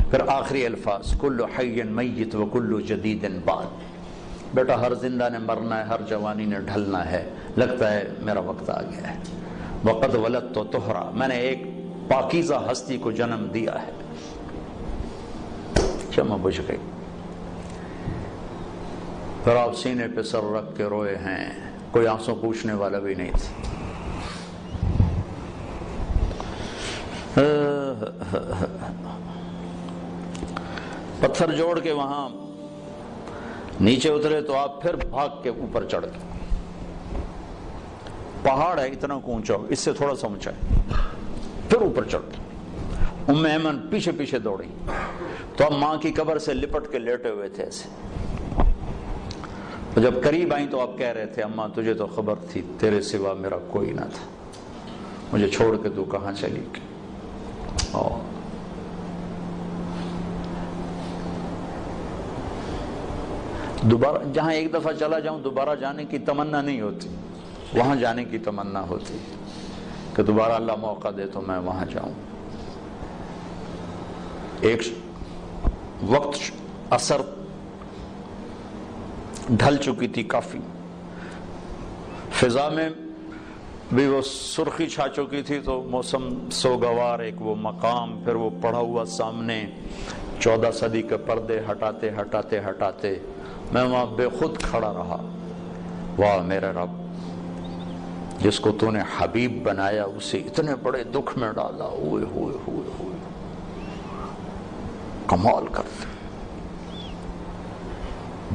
پھر آخری الفاظ، کل حی میت و کل جدید بعد، بیٹا ہر زندہ نے مرنا ہے، ہر جوانی نے ڈھلنا ہے، لگتا ہے میرا وقت آ گیا ہے۔ وقد ولدت طہرا، میں نے ایک پاکیزہ ہستی کو جنم دیا ہے۔ شمع بجھ گئی، پھر آپ سینے پہ سر رکھ کے روئے ہیں، کوئی آنسو پوچھنے والا بھی نہیں تھا۔ پتھر جوڑ کے وہاں نیچے اترے تو آپ پھر بھاگ کے اوپر چڑھ گئے۔ پہاڑ ہے اتنا اونچا، اس سے تھوڑا سا اونچا ہے، پھر اوپر چڑھ گئے۔ ام ایمن پیچھے پیچھے دوڑی تو اب ماں کی قبر سے لپٹ کے لیٹے ہوئے تھے ایسے، جب قریب آئیں تو آپ کہہ رہے تھے اماں تجھے تو خبر تھی تیرے سوا میرا کوئی نہ تھا، مجھے چھوڑ کے تو کہاں چلی گئی۔ دوبارہ جہاں ایک دفعہ چلا جاؤں دوبارہ جانے کی تمنا نہیں ہوتی، وہاں جانے کی تمنا ہوتی کہ دوبارہ اللہ موقع دے تو میں وہاں جاؤں۔ ایک وقت اثر ڈھل چکی تھی کافی، فضا میں بھی وہ سرخی چھا چکی تھی، تو موسم سوگوار، ایک وہ مقام، پھر وہ پڑا ہوا سامنے 14 صدی کے پردے ہٹاتے ہٹاتے ہٹاتے میں وہاں بے خود کھڑا رہا۔ واہ میرے رب، جس کو تو نے حبیب بنایا اسے اتنے بڑے دکھ میں ڈالا، ہوئے ہوئے ہوئے ہوئے، کمال کرتے۔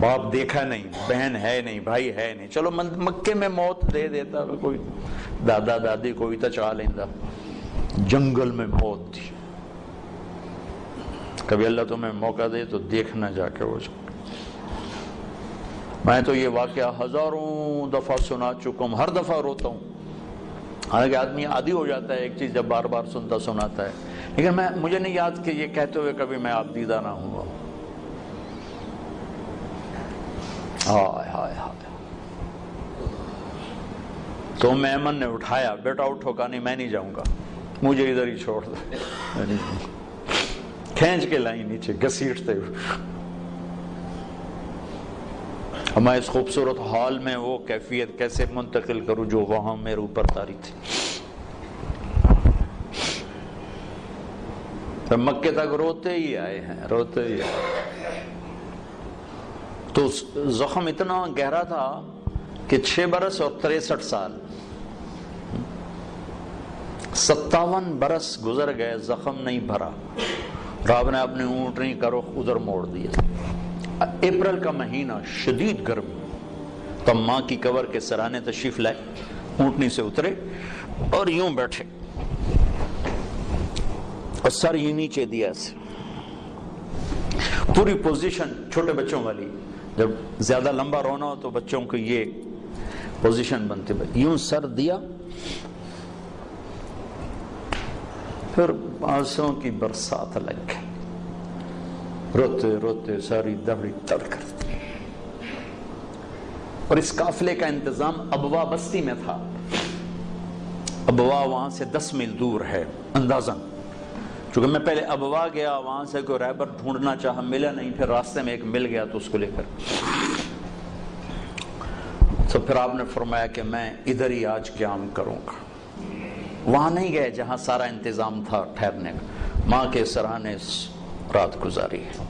باپ دیکھا نہیں، بہن ہے نہیں، بھائی ہے نہیں، چلو مکے میں موت دے دیتا، کوئی دادا دادی کوئی تو چاہ لیندہ، جنگل میں موت تھی۔ کبھی اللہ تمہیں موقع دے تو دیکھنا جا کے وہ۔ میں تو یہ واقعہ ہزاروں دفعہ سنا چکا ہوں، ہر دفعہ روتا ہوں، حالانکہ آدمی عادی ہو جاتا ہے ایک چیز جب بار بار سنتا سناتا ہے، لیکن مجھے نہیں یاد کہ یہ کہتے ہوئے کبھی میں آپ دیدہ نہ ہوں۔ ہائے ہائے ہائے، تو ام ایمن نے اٹھایا، بیٹا اٹھو، کہا نہیں میں نہیں جاؤں گا، مجھے ادھر ہی چھوڑ دو، کھینچ کے لائی نیچے گھسیٹتے ہوئے۔ اب میں اس خوبصورت حال میں وہ کیفیت کیسے منتقل کروں جو وہاں میرے اوپر طاری تھی۔ تو مکے تک روتے ہی آئے ہیں، روتے ہی آئے۔ تو زخم اتنا گہرا تھا کہ 6 برس اور 63 سال، 57 برس گزر گئے، زخم نہیں بھرا۔ رب نے اپنی اونٹنی کا رخ ادھر موڑ دیا۔ اپریل کا مہینہ، شدید گرمی، تب ماں کی قبر کے سرانے تشریف لائے، اونٹنی سے اترے اور یوں بیٹھے اور سر یہ نیچے دیا سے، پوری پوزیشن چھوٹے بچوں والی، جب زیادہ لمبا رونا ہو تو بچوں کو یہ پوزیشن بنتے، یوں سر دیا، پھر آنسوں کی برسات لگ گئی، روتے روتے ساری دہڑی تڑ کرتی۔ اور اس قافلے کا انتظام ابوا بستی میں تھا۔ ابوا وہاں سے 10 میل دور ہے اندازاً، چونکہ میں پہلے ابوا گیا، وہاں سے کوئی رہبر ڈھونڈنا چاہا، ملا نہیں، پھر راستے میں ایک مل گیا تو اس کو لے کر، تو پھر آپ نے فرمایا کہ میں ادھر ہی آج قیام کروں گا۔ وہاں نہیں گئے جہاں سارا انتظام تھا ٹھہرنے کا، ماں کے سرانے رات گزاری ہے۔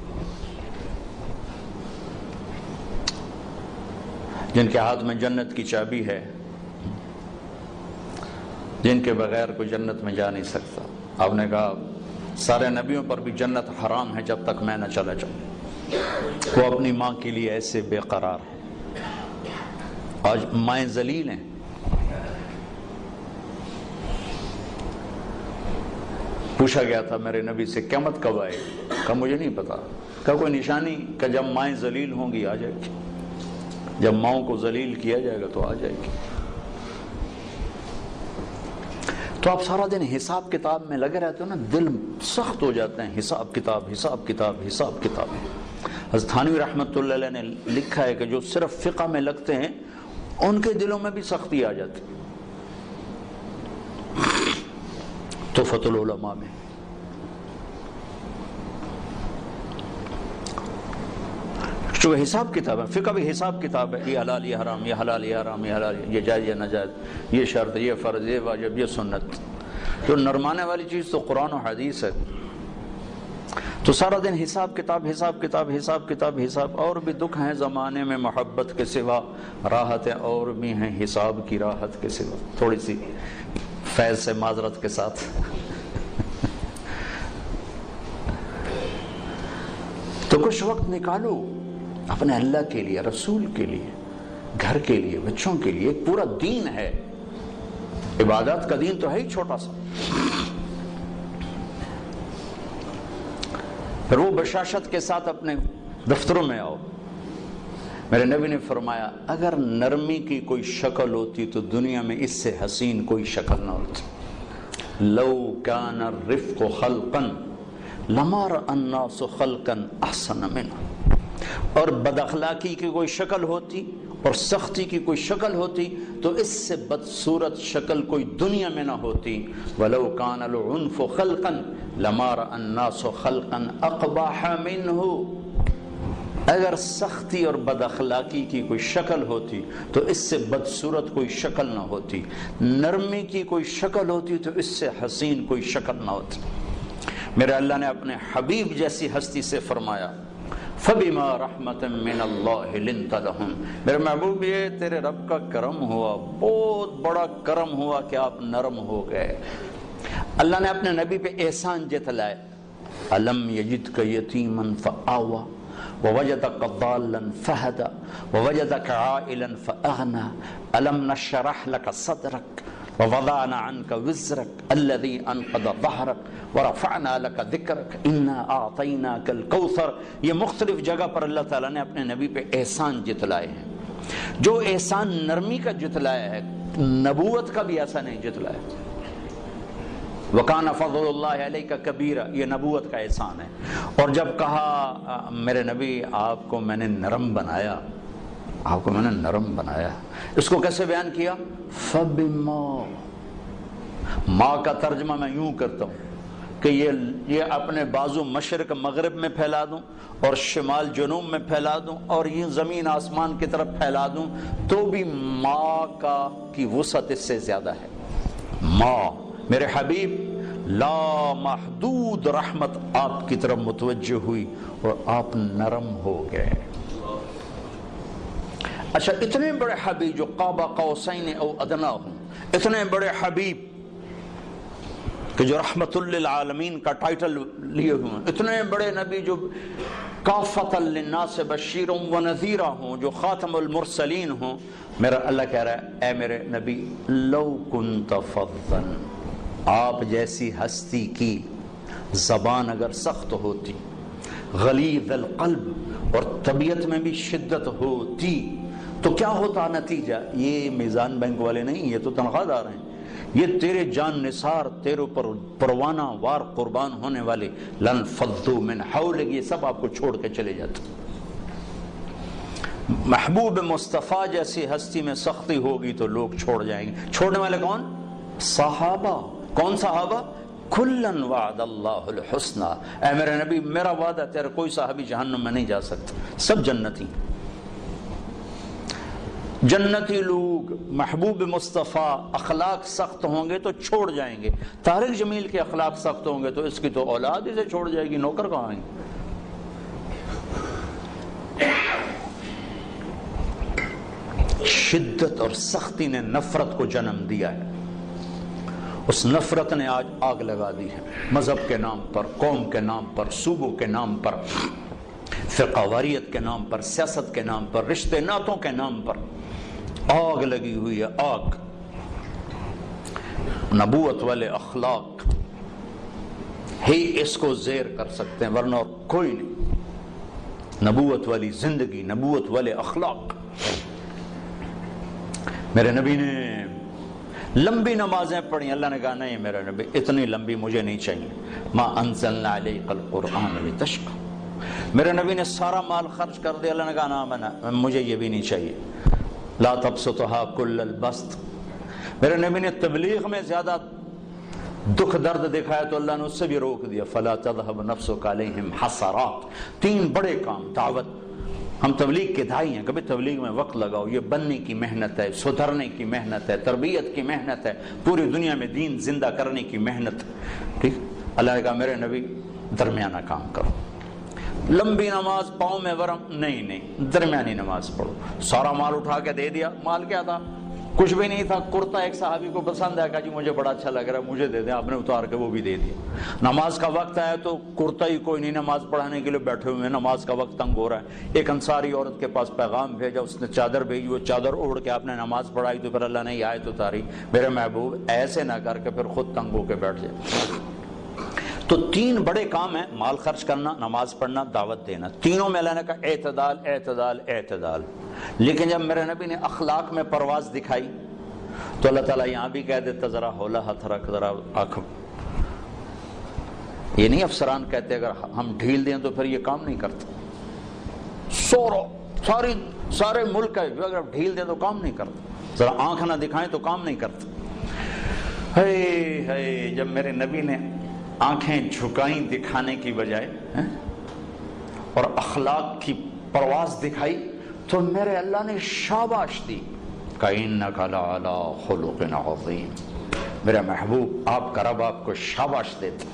جن کے ہاتھ میں جنت کی چابی ہے، جن کے بغیر کوئی جنت میں جا نہیں سکتا۔ آپ نے کہا سارے نبیوں پر بھی جنت حرام ہے جب تک میں نہ چلا جاؤں۔ وہ اپنی ماں کے لیے ایسے بے قرار ہیں۔ آج مائیں ذلیل ہیں۔ پوچھا گیا تھا میرے نبی سے قیامت کب آئے؟ کہا مجھے نہیں پتا۔ کہا کوئی نشانی؟ کہ جب مائیں ذلیل ہوں گی آ جائے گی، جب ماؤں کو ذلیل کیا جائے گا تو آ جائے گی۔ تو آپ سارا دن حساب کتاب میں لگے رہتے ہو نا، دل سخت ہو جاتے ہیں۔ حساب کتاب حساب کتاب حساب کتاب۔ حضرت تھانوی رحمۃ اللہ علیہ نے لکھا ہے کہ جو صرف فقہ میں لگتے ہیں ان کے دلوں میں بھی سختی آ جاتی۔ تحفۃ العلماء میں جو حساب کتاب ہے، فقہ بھی حساب کتاب ہے، یہ حلال یہ حرام، یہ حلال یہ حرام، یہ حلال یہ جائز یہ ناجائز، یہ شرط یہ فرض یہ واجب یہ سنت۔ جو نرمانے والی چیز تو قرآن و حدیث ہے۔ تو سارا دن حساب کتاب حساب کتاب حساب کتاب حساب۔ اور بھی دکھ ہیں زمانے میں محبت کے سوا، راحتیں اور بھی ہیں حساب کی راحت کے سوا۔ تھوڑی سی فیض سے معذرت کے ساتھ۔ تو کچھ وقت نکالو اپنے اللہ کے لیے، رسول کے لیے، گھر کے لیے، بچوں کے لیے۔ ایک پورا دین ہے، عبادات کا دین تو ہے ہی چھوٹا سا۔ پھر وہ بشاشت کے ساتھ اپنے دفتروں میں آؤ۔ میرے نبی نے فرمایا اگر نرمی کی کوئی شکل ہوتی تو دنیا میں اس سے حسین کوئی شکل نہ ہوتی۔ لو کان الرفق خلقا لما رأى الناس خلقا احسن منه۔ اور بد اخلاقی کی کوئی شکل ہوتی اور سختی کی کوئی شکل ہوتی تو اس سے بدصورت شکل کوئی دنیا میں نہ ہوتی۔ وَلَوْ كَانَ الْعُنْفُ خَلْقًا لَمَا رَأَى النَّاسُ خَلْقًا أَقْبَحَ مِنْهُ۔ اگر سختی اور بد اخلاقی کی کوئی شکل ہوتی تو اس سے بدصورت کوئی شکل نہ ہوتی۔ نرمی کی کوئی شکل ہوتی تو اس سے حسین کوئی شکل نہ ہوتی۔ میرے اللہ نے اپنے حبیب جیسی ہستی سے فرمایا فَبِمَا رَحْمَةٍ مِّنَ اللَّهِ لِنْتَ لَهُمْ۔ میرے محبوب یہ تیرے رب کا کرم ہوا، بہت بڑا کرم ہوا کہ آپ نرم ہو گئے۔ اللہ نے اپنے نبی پہ احسان جتلائے۔ أَلَمْ يَجِدْكَ يَتِيمًا فَآوَى وَوَجَدَكَ ضَالًّا فَهَدَى وَوَجَدَكَ عَائِلًا فَأَغْنَى أَلَمْ نَشْرَحْ لَكَ صَدْرَكَ وَوَضَعْنَا عَنْكَ وِزْرَكَ الَّذِي أَنقَضَ ظَهْرَكَ وَرَفَعْنَا لَكَ ذِكْرَكَ إِنَّا أَعْطَيْنَاكَ الْكَوْثَرَ۔ یہ مختلف جگہ پر اللہ تعالیٰ نے اپنے نبی پہ احسان جتلائے ہیں۔ جو احسان نرمی کا جتلایا ہے، نبوت کا بھی ایسا نہیں جتلایا۔ وَكَانَ فَضْلُ اللَّهِ عَلَيْكَ كَبِيرًا، یہ نبوت کا احسان ہے۔ اور جب کہا میرے نبی آپ کو میں نے نرم بنایا، آپ کو میں نے نرم بنایا، اس کو کیسے بیان کیا؟ فَبِمَا، ماں کا ترجمہ میں یوں کرتا ہوں کہ یہ اپنے بازو مشرق مغرب میں پھیلا دوں اور شمال جنوب میں پھیلا دوں اور یہ زمین آسمان کی طرف پھیلا دوں تو بھی ماں کی وسعت اس سے زیادہ ہے۔ ماں میرے حبیب لا محدود رحمت آپ کی طرف متوجہ ہوئی اور آپ نرم ہو گئے۔ اچھا اتنے بڑے حبیب جو قاب قوسین او ادنی ہوں، اتنے بڑے حبیب کہ جو رحمت للعالمین کا ٹائٹل لیے ہوئے ہیں، اتنے بڑے نبی جو کافۃ للناس بشیر و نذیر ہوں، جو خاتم المرسلین ہوں، میرا اللہ کہہ رہا ہے اے میرے نبی لو کنت فظا، آپ جیسی ہستی کی زبان اگر سخت ہوتی، غلیظ القلب اور طبیعت میں بھی شدت ہوتی تو کیا ہوتا نتیجہ؟ یہ میزان بینک والے نہیں، یہ تو تنخواہ دار ہیں، یہ تیرے جان نثار، تیرے پر پروانہ وار قربان ہونے والے لن فضوا من حولک، یہ سب آپ کو چھوڑ کے چلے جاتے۔ محبوب مصطفیٰ جیسی ہستی میں سختی ہوگی تو لوگ چھوڑ جائیں گے۔ چھوڑنے والے کون؟ صحابہ۔ کون صحابہ؟ کلن وعد اللہ الحسنى، اے میرے نبی میرا وعدہ تیرا کوئی صحابی جہنم میں نہیں جا سکتا، سب جنتی۔ جنتی لوگ محبوب مصطفیٰ اخلاق سخت ہوں گے تو چھوڑ جائیں گے۔ طارق جمیل کے اخلاق سخت ہوں گے تو اس کی تو اولاد اسے چھوڑ جائے گی، نوکر کہاں آئیں گے؟ شدت اور سختی نے نفرت کو جنم دیا ہے، اس نفرت نے آج آگ لگا دی ہے، مذہب کے نام پر، قوم کے نام پر، صوبوں کے نام پر، فرقہ واریت کے نام پر، سیاست کے نام پر، رشتے ناتوں کے نام پر آگ لگی ہوئی ہے، آگ۔ نبوت والے اخلاق ہی اس کو زیر کر سکتے ہیں، ورنہ اور کوئی نہیں۔ نبوت والی زندگی، نبوت والے اخلاق۔ میرے نبی نے لمبی نمازیں پڑھی، اللہ نے کہا نہیں میرے نبی اتنی لمبی مجھے نہیں چاہیے، ما انزلنا علیک القرآن لتشقى۔ میرے نبی نے سارا مال خرچ کر دیا، اللہ نے کہا نہ مجھے یہ بھی نہیں چاہیے، لا تبسطها کل البسط۔ میرے نبی نے تبلیغ میں زیادہ دکھ درد دکھایا تو اللہ نے اس سے بھی روک دیا، فلا تذهب نفسك علیہم حسرات۔ تین بڑے کام، دعوت، ہم تبلیغ کے داعی ہیں، کبھی تبلیغ میں وقت لگاؤ، یہ بننے کی محنت ہے، سدھرنے کی محنت ہے، تربیت کی محنت ہے، پوری دنیا میں دین زندہ کرنے کی محنت، ٹھیک۔ اللہ نے کہا میرے نبی درمیانہ کام کرو، لمبی نماز پاؤں میں ورم نہیں، درمیانی نماز پڑھو۔ سارا مال اٹھا کے دے دیا، مال کیا تھا؟ کچھ بھی نہیں تھا، کرتا ایک صحابی کو پسند آیا، کہا جی مجھے بڑا اچھا لگ رہا ہے مجھے دے دیں، آپ نے اتار کے وہ بھی دے دیا۔ نماز کا وقت آیا تو کرتا ہی کوئی نہیں، نماز پڑھانے کے لیے بیٹھے ہوئے ہیں، نماز کا وقت تنگ ہو رہا ہے۔ ایک انصاری عورت کے پاس پیغام بھیجا، اس نے چادر بھیجی، وہ چادر اوڑھ کے آپ نے نماز پڑھائی تو پھر اللہ نے یہ آیت اتاری، میرے محبوب ایسے نہ کر کے پھر خود تنگ ہو کے بیٹھ جائے۔ تو تین بڑے کام ہیں، مال خرچ کرنا، نماز پڑھنا، دعوت دینا، تینوں میں اللہ نے کہا اعتدال اعتدال اعتدال۔ لیکن جب میرے نبی نے اخلاق میں پرواز دکھائی تو اللہ تعالیٰ یہاں بھی کہہ دیتا ذرا ہولا ہاتھ رکھ، ذرا آنکھ۔ یہ نہیں افسران کہتے اگر ہم ڈھیل دیں تو پھر یہ کام نہیں کرتا، سارے ملک ہے جو اگر ڈھیل دیں تو کام نہیں کرتا، ذرا آنکھ نہ دکھائیں تو کام نہیں کرتا۔ ہے جب میرے نبی نے آنکھیں جھکائیں دکھانے کی بجائے اور اخلاق کی پرواز دکھائی تو میرے اللہ نے شاباش دی، کہ لعلی خلق عظیم۔ میرا محبوب آپ کا رب آپ کو شاباش دیتا،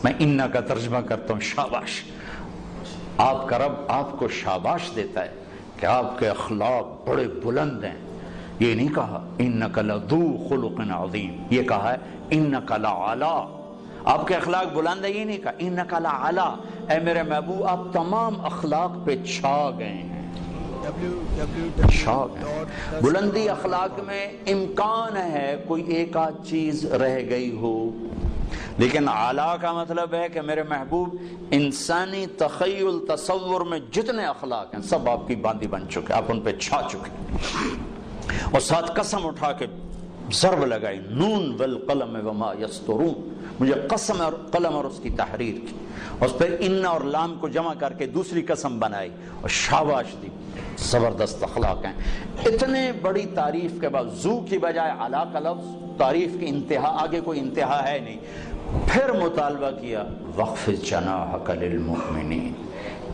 میں انہ کا ترجمہ کرتا ہوں شاباش۔ آپ کا رب آپ کو شاباش دیتا ہے کہ آپ کے اخلاق بڑے بلند ہیں۔ یہ نہیں کہا انک لذو خلق عظیم، یہ کہا ہے انک لعلی، آپ کے اخلاق بلند ہے، یہ نہیں کہا انک لعلی، اے میرے محبوب آپ تمام اخلاق پہ چھا گئے ہیں، چھا گئے۔ بلندی اخلاق میں امکان ہے کوئی ایک آدھ چیز رہ گئی ہو، لیکن اعلیٰ کا مطلب ہے کہ میرے محبوب انسانی تخیل تصور میں جتنے اخلاق ہیں سب آپ کی باندھی بن چکے، آپ ان پہ چھا چکے۔ اور ساتھ قسم اٹھا کے ضرب لگائی، نون والقلم وما یسطرون، مجھے قسم اور قلم اور اس کی تحریر کی، اس پہ ان اور لام کو جمع کر کے دوسری قسم بنائی اور شاباش دی۔ زبردست اخلاق ہیں۔ اتنے بڑی تعریف کے بعد ذو کی بجائے علا کا لفظ، تعریف کی انتہا، آگے کوئی انتہا ہے نہیں۔ پھر مطالبہ کیا وَخْفِضْ جَنَاحَكَ لِلْمُؤْمِنِينَ،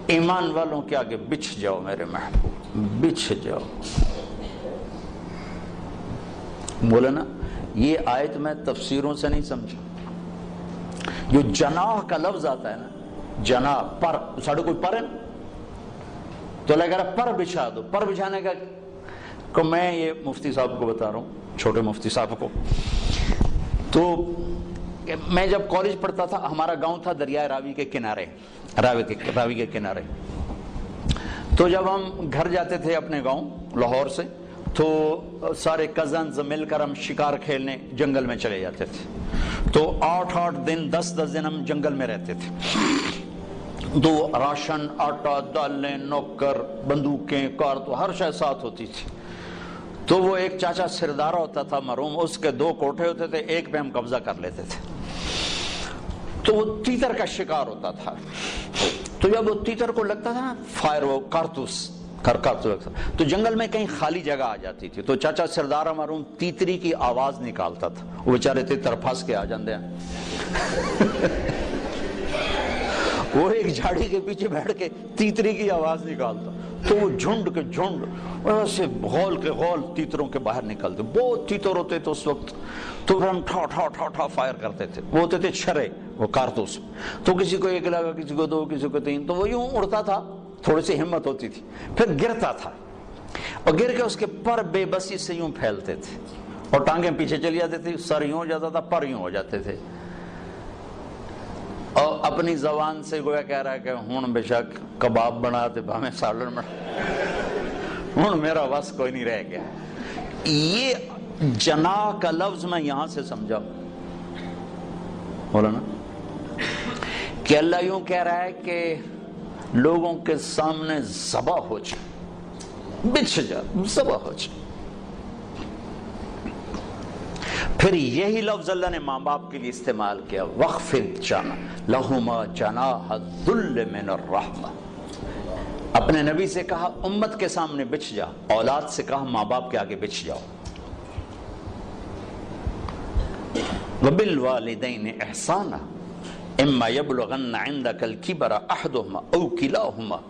ایمان والوں کے آگے بچھ جاؤ میرے محبوب، بچھ جاؤ۔ بولے نا یہ آیت میں تفسیروں سے نہیں سمجھا، جو جناح کا لفظ آتا ہے نا، جناح پر، ساڑھے کوئی پر ہے تو اللہ کہہ رہا پر بچھا دو۔ پر بچھانے کا کہ میں یہ مفتی صاحب کو بتا رہا ہوں، چھوٹے مفتی صاحب کو، تو میں جب کالج پڑھتا تھا ہمارا گاؤں تھا دریائے راوی کے کنارے، راوی کے کنارے، تو جب ہم گھر جاتے تھے اپنے گاؤں لاہور سے تو سارے کزنز مل کر ہم شکار کھیلنے جنگل میں چلے جاتے تھے، تو 8 دن 10 دن ہم جنگل میں رہتے تھے، تو راشن، آٹا، دالیں، نوکر، بندوقیں، کار، تو ہر شے ساتھ ہوتی تھی۔ تو وہ ایک چاچا سردارہ ہوتا تھا مرحوم، اس کے 2 کوٹھے ہوتے تھے، ایک پہ ہم قبضہ کر لیتے تھے، تو وہ تیتر کا شکار ہوتا تھا۔ تو جب وہ تیتر کو لگتا تھا نا فائر، وہ کارتوس تو جنگل میں کہیں خالی جگہ آ جاتی تھی، تو چاچا سردارہ مرحوم تیتری کی آواز نکالتا تھا، وہ بیچارے تیتر پھنس کے آ جاندے ہیں وہ ایک جھاڑی کے پیچھے بیٹھ کے تیتری کی آواز نکالتا، تو وہ جھنڈ کے جھنڈ ایسے غول کے غول تیتروں کے باہر نکلتے، بہت تیتر ہوتے تھے اس وقت، تو پھر ہم ٹھا فائر کرتے تھے، وہ ہوتے تھے چھرے، وہ کارتوس، تو کسی کو 1 لگا، کسی کو 2، کسی کو 3، تو وہ یوں اڑتا تھا، تھوڑی سی ہمت ہوتی تھی، پھر گرتا تھا، اور گر کے اس کے پر بے بسی سے یوں پھیلتے تھے اور ٹانگیں پیچھے چلی جاتی تھی، سر یوں ہو جاتا تھا، پر یوں ہو جاتے تھے، اور اپنی زبان سے گویا کہہ رہا ہے کہ ہوں بے شک کباب بنا تے بھامے سالن بنا، ہوں میرا وس کوئی نہیں رہ گیا۔ یہ جناح کا لفظ میں یہاں سے سمجھا بولا نا کہ اللہ یوں کہہ رہا ہے کہ لوگوں کے سامنے ذبح ہو جا، بچھ جا، ذبح ہو جا۔ پھر یہی لفظ اللہ نے ماں باپ کے لیے استعمال کیا، وَخْفِضْ لَهُمَا جَنَاحَ الذُّلِّ مِنَ الرَّحْمَةِ، اپنے نبی سے کہا امت کے سامنے بچھ جا، اولاد سے کہا ماں باپ کے آگے بچھ جاؤ۔ وَبِالْوَالِدَيْنِ إِحْسَانًا إِمَّا يَبْلُغَنَّ عِنْدَكَ الْكِبَرَ أَحَدُهُمَا أَوْ كِلَاهُمَا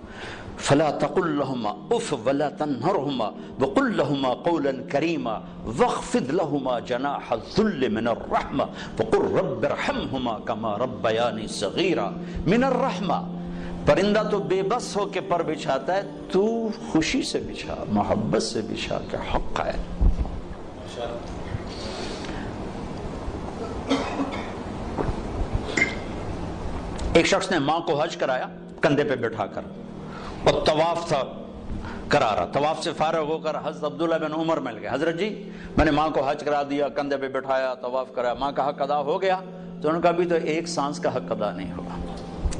فلا تقل لهما اف ولا تنهرهما وقل لهما قولا كريما واخفض لهما جناح الذل من الرحمة وقل رب ارحمهما كما ربياني صغيرا من الرحمة۔ پرندہ تو بے بس ہو کے پر بچھاتا ہے، تو خوشی سے بچھا، محبت سے بچھا کے حق ہے۔ ایک شخص نے ماں کو حج کرایا کندھے پہ بٹھا کر، اور طواف تھا کرا رہا، طواف سے فارغ ہو کر حضرت عبداللہ بن عمر مل گئے، حضرت جی میں نے ماں کو حج کرا دیا، کندھے پہ بٹھایا، طواف کرایا، ماں کا حق ادا ہو گیا؟ تو انہوں نے کہا ابھی تو ایک سانس کا حق ادا نہیں ہوا،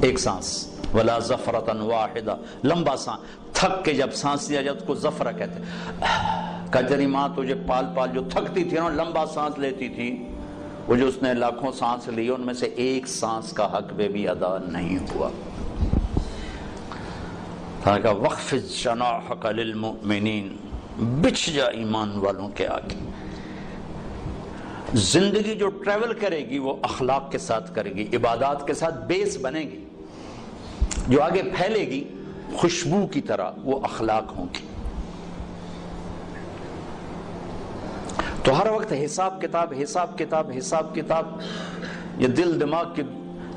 ایک سانس، ولا زفرۃ واحدہ، لمبا سانس، تھک کے جب سانس لیا جب اس کو زفرہ کہتے ہیں۔ کہا تیری ماں تجھے پال پال جو تھکتی تھی نا، لمبا سانس لیتی تھی، وہ جو اس نے لاکھوں سانس لی ان میں سے ایک سانس کا حق بھی ادا نہیں ہوا۔ کہا وَخْفِضْ جَنَاحَكَ لِلْمُؤْمِنِينَ، بچھ جا ایمان والوں کے آگے۔ زندگی جو ٹریول کرے گی وہ اخلاق کے ساتھ کرے گی، عبادات کے ساتھ بیس بنے گی، جو آگے پھیلے گی خوشبو کی طرح وہ اخلاق ہوں گی۔ تو ہر وقت حساب کتاب حساب کتاب حساب کتاب، یہ دل دماغ کی،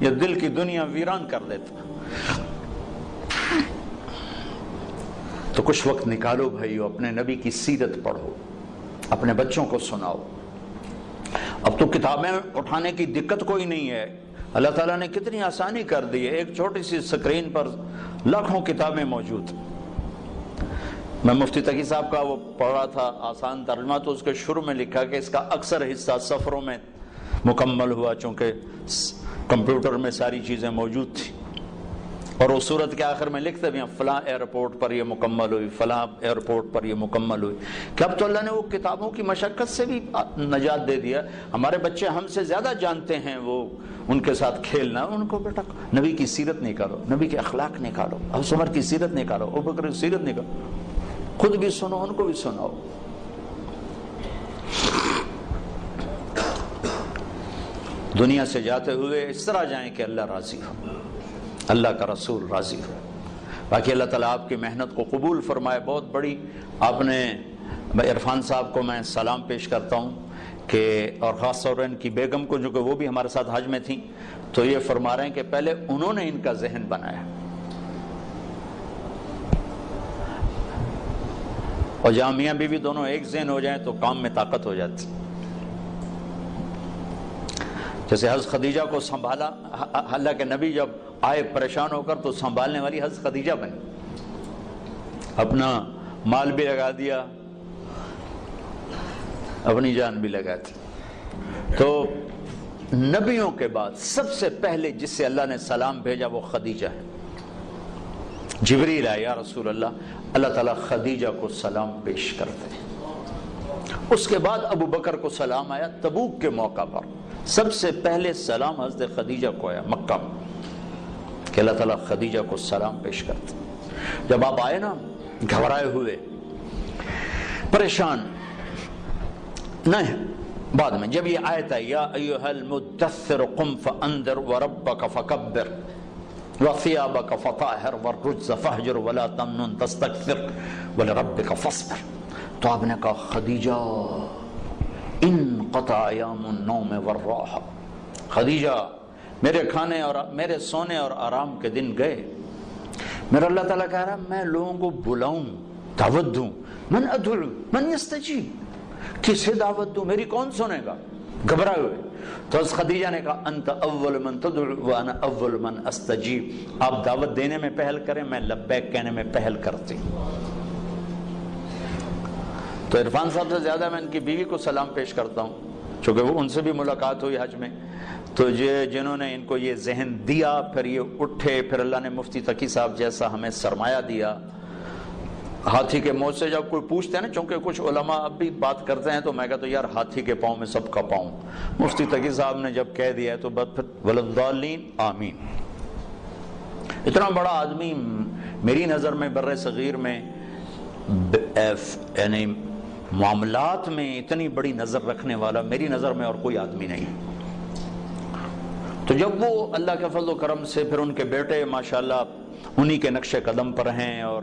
یہ دل کی دنیا ویران کر دیتا۔ تو کچھ وقت نکالو بھائیو، اپنے نبی کی سیرت پڑھو، اپنے بچوں کو سناؤ۔ اب تو کتابیں اٹھانے کی دقت کوئی نہیں ہے، اللہ تعالیٰ نے کتنی آسانی کر دی ہے، ایک چھوٹی سی سکرین پر لاکھوں کتابیں موجود۔ میں مفتی تقی صاحب کا وہ پڑھ رہا تھا آسان ترجمہ، تو اس کے شروع میں لکھا کہ اس کا اکثر حصہ سفروں میں مکمل ہوا، چونکہ کمپیوٹر میں ساری چیزیں موجود تھی، اور وہ صورت کے آخر میں لکھتے بھی ہیں فلاں ایئرپورٹ پر یہ مکمل ہوئی، فلاں ایئرپورٹ پر یہ مکمل ہوئی۔ کہ اب تو اللہ نے وہ کتابوں کی مشقت سے بھی نجات دے دیا۔ ہمارے بچے ہم سے زیادہ جانتے ہیں وہ ان کے ساتھ کھیلنا، ان کو بیٹا نبی کی سیرت نکالو، نبی کے اخلاق نکالو، ابو عمر کی سیرت نکالو، ابو بکر کی سیرت نکالو، خود بھی سنو ان کو بھی سناؤ۔ دنیا سے جاتے ہوئے اس طرح جائیں کہ اللہ راضی ہو، اللہ کا رسول راضی ہو۔ باقی اللہ تعالیٰ آپ کی محنت کو قبول فرمائے۔ بہت بڑی آپ نے، عرفان صاحب کو میں سلام پیش کرتا ہوں کہ، اور خاص طور پر ان کی بیگم کو جو کہ وہ بھی ہمارے ساتھ حج میں تھیں، تو یہ فرما رہے ہیں کہ پہلے انہوں نے ان کا ذہن بنایا، اور جہاں میاں بیوی دونوں ایک ذہن ہو جائیں تو کام میں طاقت ہو جاتی۔ جیسے حضرت خدیجہ کو سنبھالا، اللہ کے نبی جب آئے پریشان ہو کر تو سنبھالنے والی حضرت خدیجہ بنی، اپنا مال بھی لگا دیا، اپنی جان بھی لگا دی۔ تو نبیوں کے بعد سب سے پہلے جس سے اللہ نے سلام بھیجا وہ خدیجہ ہے۔ جبریل آئے، یا رسول اللہ، اللہ تعالیٰ خدیجہ کو سلام پیش کرتے ہیں۔ اس کے بعد ابو بکر کو سلام آیا تبوک کے موقع پر، سب سے پہلے سلام حضرت خدیجہ کو آیا مکہ میں، کہ اللہ تعالیٰ خدیجہ کو سلام پیش کرتے ہیں۔ جب آپ آئے نا گھبرائے ہوئے، پریشان نہیں، بعد میں جب یہ آیت ہے یا ایھا المدثر قم فانذر وربک فکبر وثیابک فطہر والرجز فاہجر ولا تمنن تستکثر ولربک فاصبر، تو آپ نے کہا خدیجہ انقطع ایام النوم والراحہ، خدیجہ میرے کھانے اور میرے سونے اور آرام کے دن گئے۔ میرا اللہ تعالیٰ کہہ رہا ہے میں لوگوں کو بلاؤں، دعوت دوں من ادعو من یستجیب، کسے دعوت دوں، میری کون سنے گا؟ گھبرائے ہوئے. تو اس خدیجہ نے کہا انت اول من تدعو وانا اول من استجیب، آپ دعوت دینے میں پہل کریں، میں لبیک کہنے میں پہل کرتی. تو عرفان صاحب سے زیادہ میں ان کی بیوی کو سلام پیش کرتا ہوں، چونکہ وہ ان سے بھی ملاقات ہوئی حج میں. تو جنہوں نے ان کو یہ ذہن دیا، پھر یہ اٹھے، پھر اللہ نے مفتی تقی صاحب جیسا ہمیں سرمایہ دیا. ہاتھی کے موت سے جب کوئی پوچھتے ہیں نا، چونکہ کچھ علماء اب بھی بات کرتے ہیں، تو میں کہتا ہوں یار ہاتھی کے پاؤں میں سب کا پاؤں. مفتی تقی صاحب نے جب کہہ دیا ہے تو بس پھر وللضالین آمین. اتنا بڑا آدمی میری نظر میں بر صغیر میں یعنی معاملات میں اتنی بڑی نظر رکھنے والا میری نظر میں اور کوئی آدمی نہیں. تو جب وہ اللہ کے فضل و کرم سے پھر ان کے بیٹے ماشاءاللہ انہی کے نقش قدم پر ہیں اور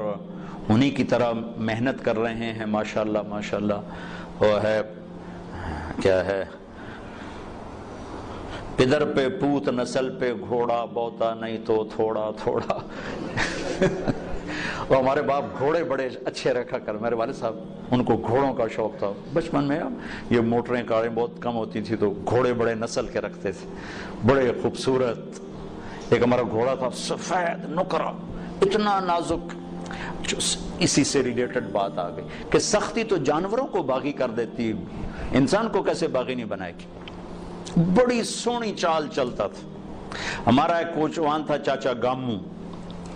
انہی کی طرح محنت کر رہے ہیں ماشاءاللہ ماشاءاللہ. وہ ہے کیا ہے، پدر پہ پوت نسل پہ گھوڑا بوتا نہیں تو تھوڑا تھوڑا. وہ ہمارے باپ گھوڑے بڑے اچھے رکھا کر، میرے والد صاحب ان کو گھوڑوں کا شوق تھا بچپن میں. یہ موٹریں کاریں بہت کم ہوتی تھی تو گھوڑے بڑے نسل کے رکھتے تھے، بڑے خوبصورت. ایک ہمارا گھوڑا تھا سفید نکرا، اتنا نازک. اسی سے ریلیٹڈ بات آ گئی کہ سختی تو جانوروں کو باغی کر دیتی، انسان کو کیسے باغی نہیں بنائے گی. بڑی سونی چال چلتا تھا. ہمارا ایک کوچوان تھا چاچا گامو،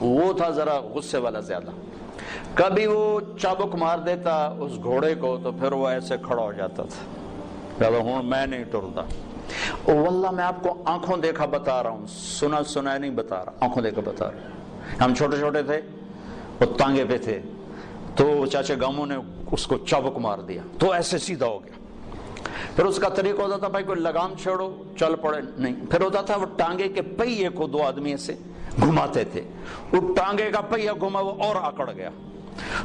وہ تھا ذرا غصے والا زیادہ. کبھی وہ چابک مار دیتا اس گھوڑے کو تو پھر وہ ایسے کھڑا ہو جاتا تھا، کہتا ہوں میں نہیں ٹرتا. واللہ میں آپ کو آنکھوں دیکھا بتا رہا ہوں، سنا سنا نہیں بتا رہا، آنکھوں دیکھا بتا رہا ہوں. ہم چھوٹے چھوٹے تھے، وہ تانگے پہ تھے، تو چاچا گامو نے اس کو چابک مار دیا تو ایسے سیدھا ہو گیا. پھر اس کا طریقہ ہوتا تھا بھائی کوئی لگام چھوڑو چل پڑے، نہیں. پھر ہوتا تھا وہ ٹانگے کے پہیے کو دو آدمی سے گھماتے تھے، وہ ٹانگے کا پہیا گھما وہ اور آکڑ گیا.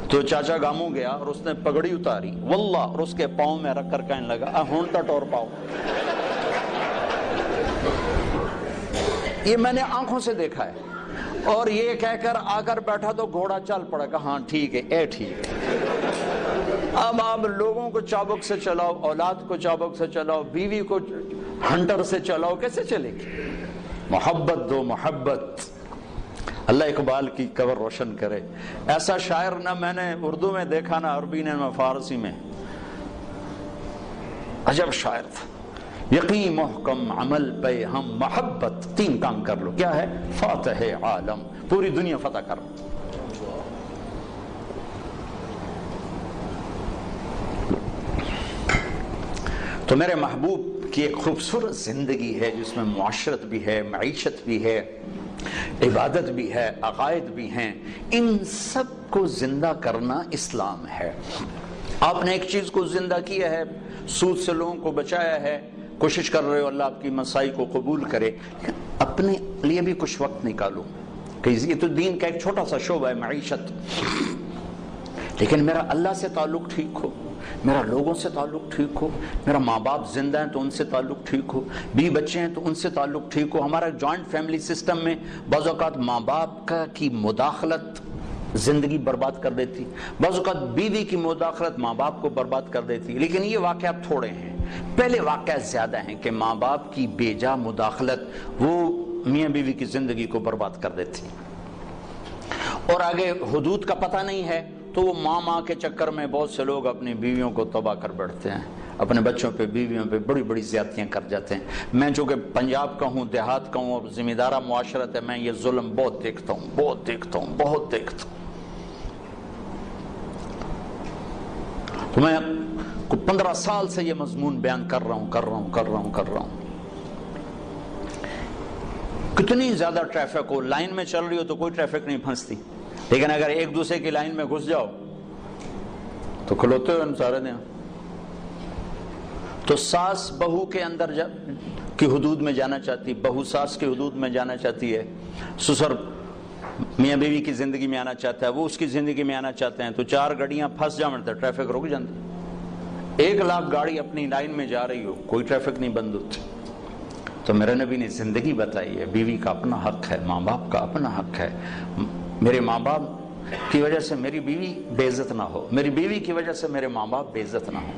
تو چاچا گامو گیا اور اس نے پگڑی اتاری واللہ اور اس کے پاؤں میں رکھ کر کہنے لگا ہون تا ٹور پاؤ. یہ میں نے آنکھوں سے دیکھا ہے. اور یہ کہہ کر آ کر بیٹھا تو گھوڑا چل پڑا، کہا ہاں ٹھیک ہے اے ٹھیک ہے. اب آپ لوگوں کو چابک سے چلاؤ، اولاد کو چابک سے چلاؤ، بیوی کو ہنٹر سے چلاؤ، کیسے چلے گی؟ محبت دو محبت. اللہ اقبال کی قبر روشن کرے. ایسا شاعر نہ میں نے اردو میں دیکھا نہ عربی نے نہ فارسی میں، عجب شاعر تھا. یقین محکم عمل پہ ہم محبت، تین کام کر لو. کیا ہے؟ فاتح عالم، پوری دنیا فتح کر. تو میرے محبوب کی ایک خوبصورت زندگی ہے جس میں معاشرت بھی ہے، معیشت بھی ہے، عبادت بھی ہے، عقائد بھی ہیں. ان سب کو زندہ کرنا اسلام ہے. آپ نے ایک چیز کو زندہ کیا ہے، سود سے لوگوں کو بچایا ہے، کوشش کر رہے ہو اللہ آپ کی مسائی کو قبول کرے. اپنے لیے بھی کچھ وقت نکالو کہ یہ تو دین کا ایک چھوٹا سا شعبہ ہے معیشت، لیکن میرا اللہ سے تعلق ٹھیک ہو، میرا لوگوں سے تعلق ٹھیک ہو، میرا ماں باپ زندہ ہیں تو ان سے تعلق ٹھیک ہو، بیوی بچے ہیں تو ان سے تعلق ٹھیک ہو. ہمارا جوائنٹ فیملی سسٹم میں بعض اوقات ماں باپ کی مداخلت زندگی برباد کر دیتی، بعض اوقات بیوی کی مداخلت ماں باپ کو برباد کر دیتی. لیکن یہ واقعات تھوڑے ہیں، پہلے واقعات زیادہ ہیں کہ ماں باپ کی بیجا مداخلت وہ میاں بیوی کی زندگی کو برباد کر دیتی. اور آگے حدود کا پتہ نہیں ہے تو وہ ماں کے چکر میں بہت سے لوگ اپنی بیویوں کو تباہ کر بیٹھتے ہیں، اپنے بچوں پہ بیویوں پہ بڑی بڑی زیادتیاں کر جاتے ہیں. میں چونکہ پنجاب کا ہوں، دیہات کا ہوں اور ذمہ دارہ معاشرت ہے، میں یہ ظلم بہت دیکھتا ہوں بہت دیکھتا ہوں بہت دیکھتا ہوں. تو میں 15 سال سے یہ مضمون بیان کر رہا ہوں. کتنی زیادہ ٹریفک ہو، لائن میں چل رہی ہو تو کوئی ٹریفک نہیں پھنستی، لیکن اگر ایک دوسرے کی لائن میں گھس جاؤ تو کھلوتے ہو سارے دن. تو ساس بہو کے اندر کی حدود میں جانا چاہتی، بہو ساس کی حدود میں جانا چاہتی ہے، سسر میاں بیوی کی زندگی میں آنا چاہتا ہے، وہ اس کی زندگی میں آنا چاہتے ہیں، تو 4 گاڑیاں پھنس جا مرتا، ٹریفک رک جاتا. 1 لاکھ گاڑی اپنی لائن میں جا رہی ہو، کوئی ٹریفک نہیں بند ہوتی. تو میرے نبی نے زندگی بتائی ہے، بیوی کا اپنا حق ہے، ماں باپ کا اپنا حق ہے. میرے ماں باپ کی وجہ سے میری بیوی بے عزت نہ ہو، میری بیوی کی وجہ سے میرے ماں باپ بے عزت نہ ہو،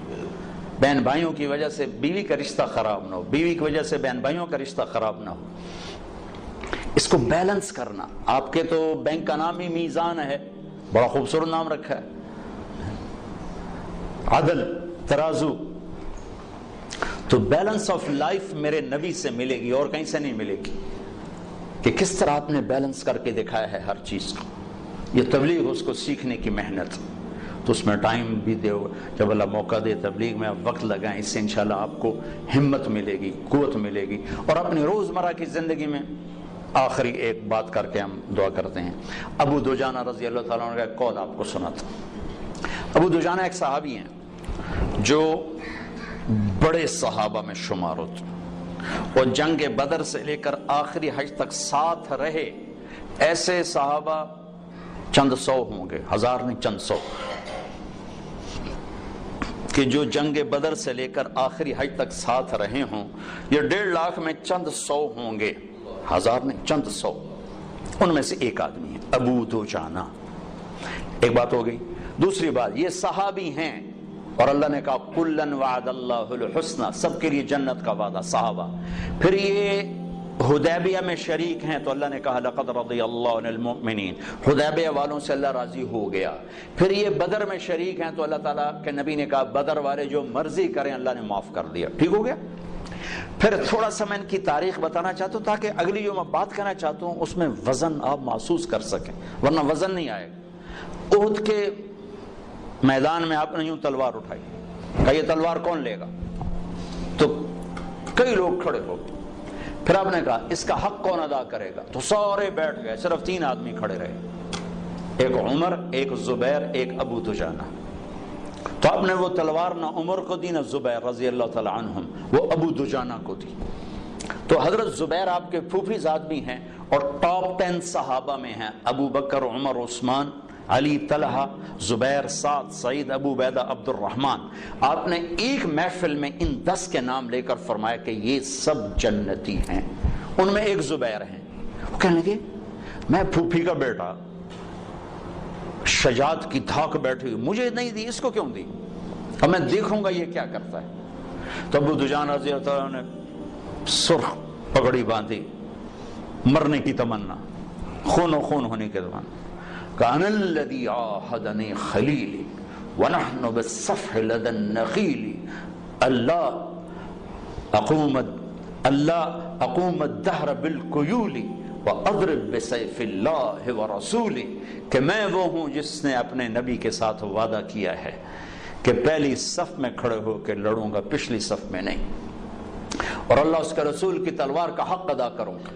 بہن بھائیوں کی وجہ سے بیوی کا رشتہ خراب نہ ہو، بیوی کی وجہ سے بہن بھائیوں کا رشتہ خراب نہ ہو۔ اس کو بیلنس کرنا، آپ کے تو بینک کا نام ہی میزان ہے، بڑا خوبصورت نام رکھا ہے، عدل، ترازو۔ تو بیلنس آف لائف میرے نبی سے ملے گی اور کہیں سے نہیں ملے گی، کہ کس طرح آپ نے بیلنس کر کے دکھایا ہے ہر چیز کو۔ یہ تبلیغ، اس کو سیکھنے کی محنت، تو اس میں ٹائم بھی دے، جب اللہ موقع دے تبلیغ میں آپ وقت لگائیں، اس سے انشاءاللہ آپ کو ہمت ملے گی، قوت ملے گی۔ اور اپنی روزمرہ کی زندگی میں آخری ایک بات کر کے ہم دعا کرتے ہیں۔ ابو دجانہ رضی اللہ تعالیٰ عنہ کا ایک قول آپ کو سناتا ہوں۔ ابو دجانہ ایک صحابی ہیں جو بڑے صحابہ میں شمار ہوتے، اور جنگ بدر سے لے کر آخری حج تک ساتھ رہے ایسے صحابہ چند سو ہوں گے، ہزار نہیں، چند سو، کہ جو جنگ بدر سے لے کر آخری حج تک ساتھ رہے ہوں۔ یہ 1.5 لاکھ میں چند سو ہوں گے، ہزار نہیں، چند سو۔ ان میں سے ایک آدمی ہے ابو دجانہ۔ ایک بات ہو گئی۔ دوسری بات، یہ صحابی ہیں اور اللہ نے کہا کلن وعد اللہ الحسنى، سب کے لیے جنت کا وعدہ، صحابہ۔ پھر یہ حدیبیہ میں شریک ہیں تو اللہ نے کہا لقد رضی اللہ عن المؤمنین، حدیبیہ والوں سے اللہ راضی ہو گیا۔ پھر یہ بدر میں شریک ہیں تو اللہ تعالیٰ کے نبی نے کہا بدر والے جو مرضی کریں اللہ نے معاف کر دیا، ٹھیک ہو گیا۔ پھر تھوڑا سا میں ان کی تاریخ بتانا چاہتا ہوں تاکہ اگلی جو میں بات کرنا چاہتا ہوں اس میں وزن آپ محسوس کر سکیں، ورنہ وزن نہیں آئے گا۔ احد کے میدان میں آپ نے یوں تلوار اٹھائی، کہا یہ تلوار کون لے گا؟ تو کئی لوگ کھڑے ہو گئے۔ پھر آپ نے کہا اس کا حق کون ادا کرے گا؟ تو سارے بیٹھ گئے، صرف 3 آدمی کھڑے رہے، ایک عمر، ایک زبیر، ایک ابو دجانہ۔ تو آپ نے وہ تلوار نہ عمر کو دی نہ زبیر رضی اللہ تعالی عنہم، وہ ابو دجانہ کو دی۔ تو حضرت زبیر آپ کے پھوپھی زاد بھی ہیں اور ٹاپ 10 صحابہ میں ہیں، ابو بکر، عمر، عثمان، علی، طلحہ، زبیر، سعد، سعید، ابو عبیدہ، عبد الرحمن۔ آپ نے ایک محفل میں ان 10 کے نام لے کر فرمایا کہ یہ سب جنتی ہیں۔ ان میں ایک زبیر ہیں، وہ کہنے لگے میں پھوپھی کا بیٹا، شجاعت کی دھاک بیٹھی ہوئی، مجھے نہیں دی، اس کو کیوں دی؟ اب میں دیکھوں گا یہ کیا کرتا ہے۔ تو ابو دجانہ رضی اللہ عنہ نے سرخ پگڑی باندھی، مرنے کی تمنا، خون و خون ہونے کے تمنا، کان الذی عاہدنی خلیلی ونحن بالصفح لدى النخیل، اللہ اقوم الدہر بالقیول وَأَضْرِبْ بِسَيْفِ اللَّهِ وَرَسُولِهِ، کہ میں وہ ہوں جس نے اپنے نبی کے ساتھ وعدہ کیا ہے کہ پہلی صف میں کھڑے ہو کے لڑوں گا، پچھلی صف میں نہیں، اور اللہ اس کے رسول کی تلوار کا حق ادا کروں گا۔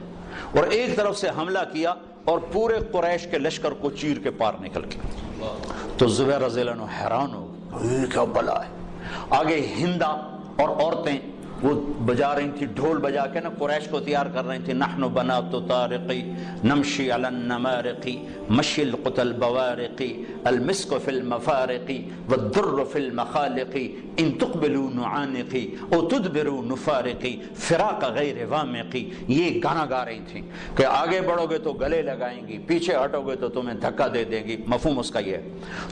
اور ایک طرف سے حملہ کیا اور پورے قریش کے لشکر کو چیر کے پار نکل گیا۔ تو زبیر رضی اللہ عنہ حیران ہو گئے، یہ کیا بلا ہے۔ آگے ہندا اور عورتیں وہ بجا رہی تھی، ڈھول بجا کے نا قریش کو تیار کر رہی تھی، نحن بنات طارقی نمشی علی النمارقی مشی القتل بوارقی المسک فی المفارقی والدر فی المخالقی ان تقبلوا نعانقی او تدبروا نفارقی فراق غیر وامقی۔ یہ گانا گا رہی تھیں کہ آگے بڑھو گے تو گلے لگائیں گی، پیچھے ہٹو گے تو تمہیں دھکا دے دیں گی، مفہوم اس کا یہ ہے۔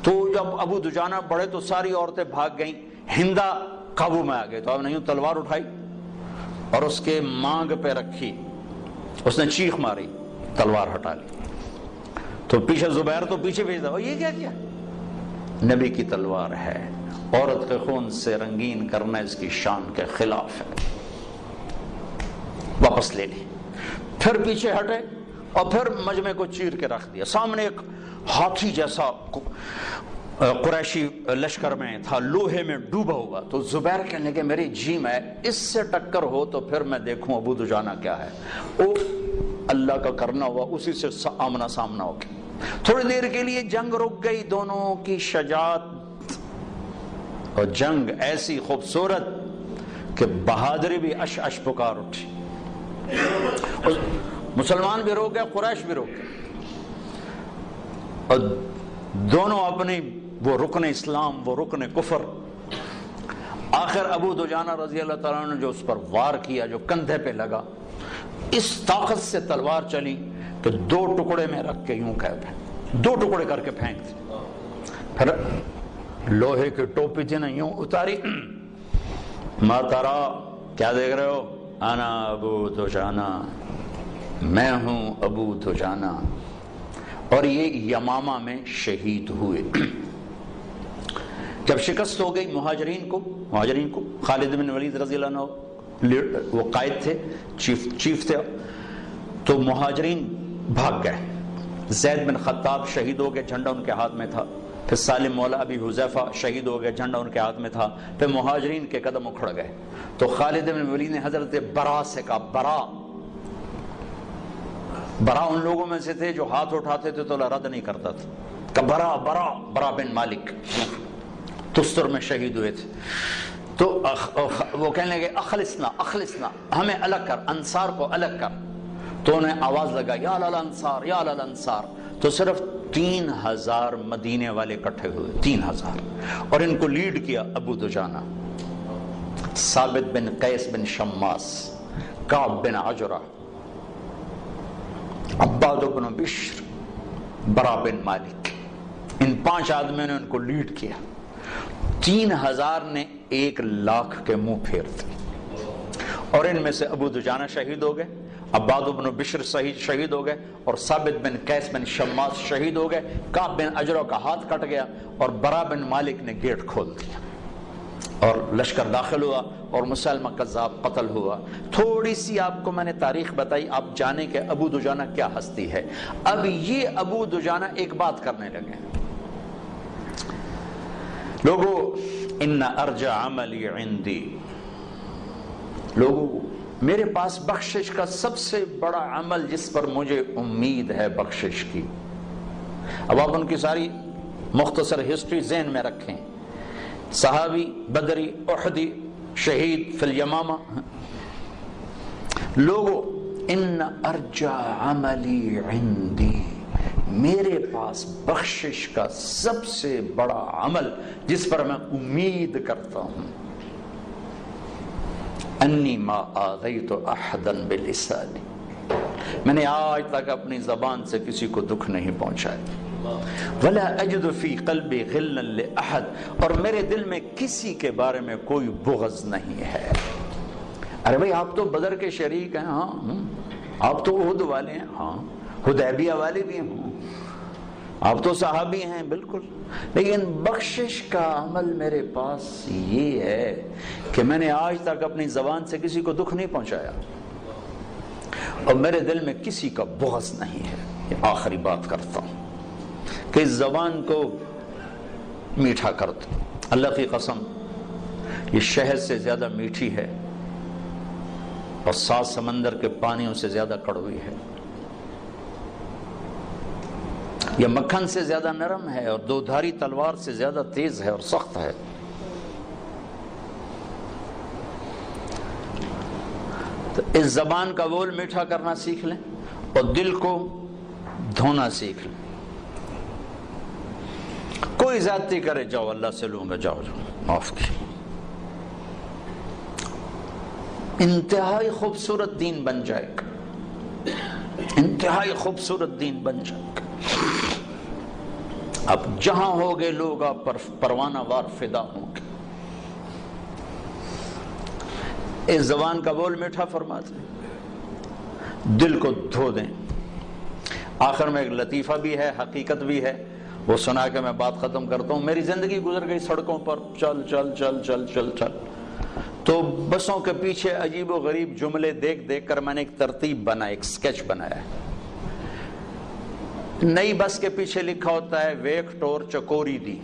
تو جب ابو دجانہ بڑھے تو ساری عورتیں بھاگ گئیں، ہندا قابو میں آ گئے، تو آپ نے یوں تلوار اٹھائی اور اس کے مانگ پہ رکھی، اس نے چیخ ماری، تلوار ہٹا لی۔ تو پیچھے زبیر تو پیچھے بھیج دیا، یہ کیا کیا؟ نبی کی تلوار ہے، عورت کے خون سے رنگین کرنا اس کی شان کے خلاف ہے، واپس لے لی۔ پھر پیچھے ہٹے اور پھر مجمع کو چیر کے رکھ دیا۔ سامنے ایک ہاتھی جیسا قریشی لشکر میں تھا، لوہے میں ڈوبا ہوا۔ تو زبیر کہنے لگے میری جی میں اس سے ٹکر ہو تو پھر میں دیکھوں ابو دجانہ کیا ہے۔ او اللہ کا کرنا ہوا، اسی سے آمنا سامنا ہو گیا۔ تھوڑی دیر کے لیے جنگ رک گئی، دونوں کی شجاعت اور جنگ ایسی خوبصورت کہ بہادری بھی اش اش پکار اٹھی، مسلمان بھی روک گئے، قریش بھی روک گئے، اور دونوں اپنی وہ رکن اسلام، وہ رکن کفر۔ آخر ابو دجانہ رضی اللہ تعالیٰ نے جو اس پر وار کیا، جو کندھے پہ لگا، اس طاقت سے تلوار چلی کہ 2 ٹکڑے میں رکھ کے یوں کہہ پہ 2 ٹکڑے کر کے پھینک دی. پھر لوہے کی ٹوپی تھی نا یوں اتاری. ما ترا، کیا دیکھ رہے ہو؟ انا ابو دجانہ، میں ہوں ابو دجانہ. اور یہ یمامہ میں شہید ہوئے. جب شکست ہو گئی مہاجرین کو خالد بن ولید رضی اللہ عنہ وہ قائد تھے، چیف تھے، تو مہاجرین بھاگ گئے. زید بن خطاب شہید ہو گئے، جھنڈا ان کے ہاتھ میں تھا. پھر سالم مولا ابی حذیفہ شہید ہو گئے، جھنڈا ان کے ہاتھ میں تھا. پھر مہاجرین کے قدم اکھڑ گئے. تو خالد بن ولید نے حضرت برا سے کہا، برا ان لوگوں میں سے تھے جو ہاتھ اٹھاتے تھے تو رد نہیں کرتا تھا. کہ برا بن مالک تستر میں شہید ہوئے تھے. تو وہ کہنے لگے اخلصنا، ہمیں الگ کر، انصار کو الگ کر. تو انہیں آواز لگا یا الانصار. تو صرف 3000 مدینے والے اکٹھے ہوئے، 3000. اور ان کو لیڈ کیا ابو دجانہ، ثابت بن قیس بن شماس، کعب بن عجرہ، عباد بن بشر، برا بن مالک. ان 5 آدمیوں نے ان کو لیڈ کیا. 3000 نے 1,00,000 کے منہ پھیر دیے. اور ان میں سے ابو دجانہ شہید ہو گئے، عباد بن بشر شہید ہو گئے، اور ثابت بن قیس بن شماس شہید ہو گئے. کعب بن عجرہ کا ہاتھ کٹ گیا، اور برا بن مالک نے گیٹ کھول دیا اور لشکر داخل ہوا، اور مسلمہ کذاب قتل ہوا. تھوڑی سی آپ کو میں نے تاریخ بتائی، آپ جانیں کہ ابو دجانہ کیا ہستی ہے. اب یہ ابو دجانہ ایک بات کرنے لگے، لوگو ان ارجع عملی عندی، لوگو میرے پاس بخشش کا سب سے بڑا عمل جس پر مجھے امید ہے بخشش کی. اب آپ ان کی ساری مختصر ہسٹری ذہن میں رکھیں. صحابی، بدری، احدی، شہید فی الیمامہ. لوگو ان ارجع عملی عندی، میرے پاس بخشش کا سب سے بڑا عمل جس پر میں امید کرتا ہوں، انی ما آذیت احدا بلسانی، میں نے آج تک اپنی زبان سے کسی کو دکھ نہیں پہنچایا. ولا اجد فی قلبی غلا لاحد، اور میرے دل میں کسی کے بارے میں کوئی بغض نہیں ہے. ارے بھائی آپ تو بدر کے شریک ہیں، ہاں آپ تو احد والے ہیں، ہاں حدیبیہ والے بھی ہیں، آپ تو صحابی ہیں بالکل، لیکن بخشش کا عمل میرے پاس یہ ہے کہ میں نے آج تک اپنی زبان سے کسی کو دکھ نہیں پہنچایا، اور میرے دل میں کسی کا بغض نہیں ہے. یہ آخری بات کرتا ہوں کہ اس زبان کو میٹھا کر دو. اللہ کی قسم یہ شہد سے زیادہ میٹھی ہے، اور 7 سمندر کے پانیوں سے زیادہ کڑوی ہے. یہ مکھن سے زیادہ نرم ہے، اور 2 دھاری تلوار سے زیادہ تیز ہے اور سخت ہے. تو اس زبان کا بول میٹھا کرنا سیکھ لیں، اور دل کو دھونا سیکھ لیں. کوئی زیادتی کرے، جاؤ اللہ سے لوں گا، جاؤ معاف کی. انتہائی خوبصورت دین بن جائے گا، انتہائی خوبصورت دین بن جائے گا. اب جہاں ہوگے لوگ آپ پر پروانہ وار فدا ہوں گے. اس زبان کا بول میٹھا فرما دیں، دل کو دھو دیں. آخر میں ایک لطیفہ بھی ہے، حقیقت بھی ہے، وہ سنا کے میں بات ختم کرتا ہوں. میری زندگی گزر گئی سڑکوں پر چل چل چل چل چل چل، تو بسوں کے پیچھے عجیب و غریب جملے دیکھ دیکھ کر میں نے ایک ترتیب بنا، ایک سکیچ بنایا ہے. نئی بس کے پیچھے لکھا ہوتا ہے ویک ٹور چکوری دی.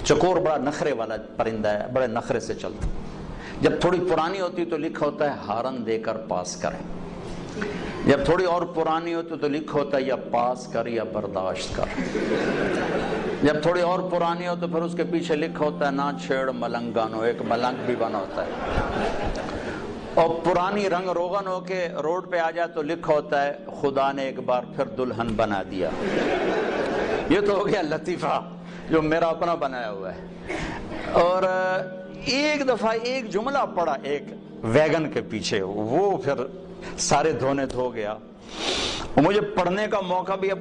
چکور بڑا نخرے والا پرندہ ہے، بڑے نخرے سے چلتا. جب تھوڑی پرانی ہوتی تو لکھا ہوتا ہے ہارن دے کر پاس کریں. جب تھوڑی اور پرانی ہوتی تو لکھا ہوتا ہے یا پاس کر یا برداشت کر. جب تھوڑی اور پرانی ہو تو پھر اس کے پیچھے لکھا ہوتا ہے نہ چھیڑ ملنگانو، ایک ملنگ بھی بنا ہوتا ہے. اور پرانی رنگ روغن ہو کے روڈ پہ آ جائے تو لکھا ہوتا ہے خدا نے ایک بار پھر دلہن بنا دیا. یہ تو ہو گیا لطیفہ جو میرا اپنا بنایا ہوا ہے. اور ایک دفعہ ایک جملہ پڑا ایک ویگن کے پیچھے، وہ پھر سارے دھونے دھو گیا. مجھے پڑھنے کا موقع بھی اب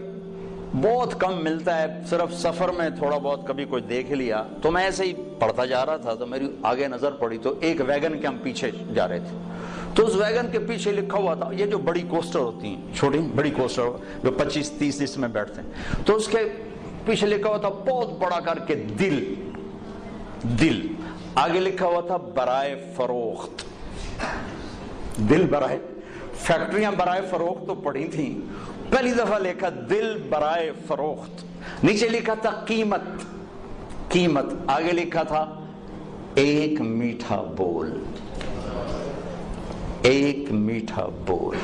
بہت کم ملتا ہے، صرف سفر میں تھوڑا بہت کبھی کوئی دیکھ لیا. تو میں ایسے ہی پڑھتا جا رہا تھا تو میری آگے نظر پڑی تو ایک ویگن کے ہم پیچھے جا رہے تھے، تو اس ویگن کے پیچھے لکھا ہوا تھا، یہ جو بڑی کوسٹر ہوتی ہیں، چھوٹی بڑی کوسٹر جو 25-30 اس میں بیٹھتے ہیں، تو اس کے پیچھے لکھا ہوا تھا بہت بڑا کر کے دل، آگے لکھا ہوا تھا برائے فروخت. دل برائے، فیکٹریاں برائے فروخت تو پڑھی تھیں، پہلی دفعہ لکھا دل برائے فروخت. نیچے لکھا تھا قیمت، آگے لکھا تھا ایک میٹھا بول.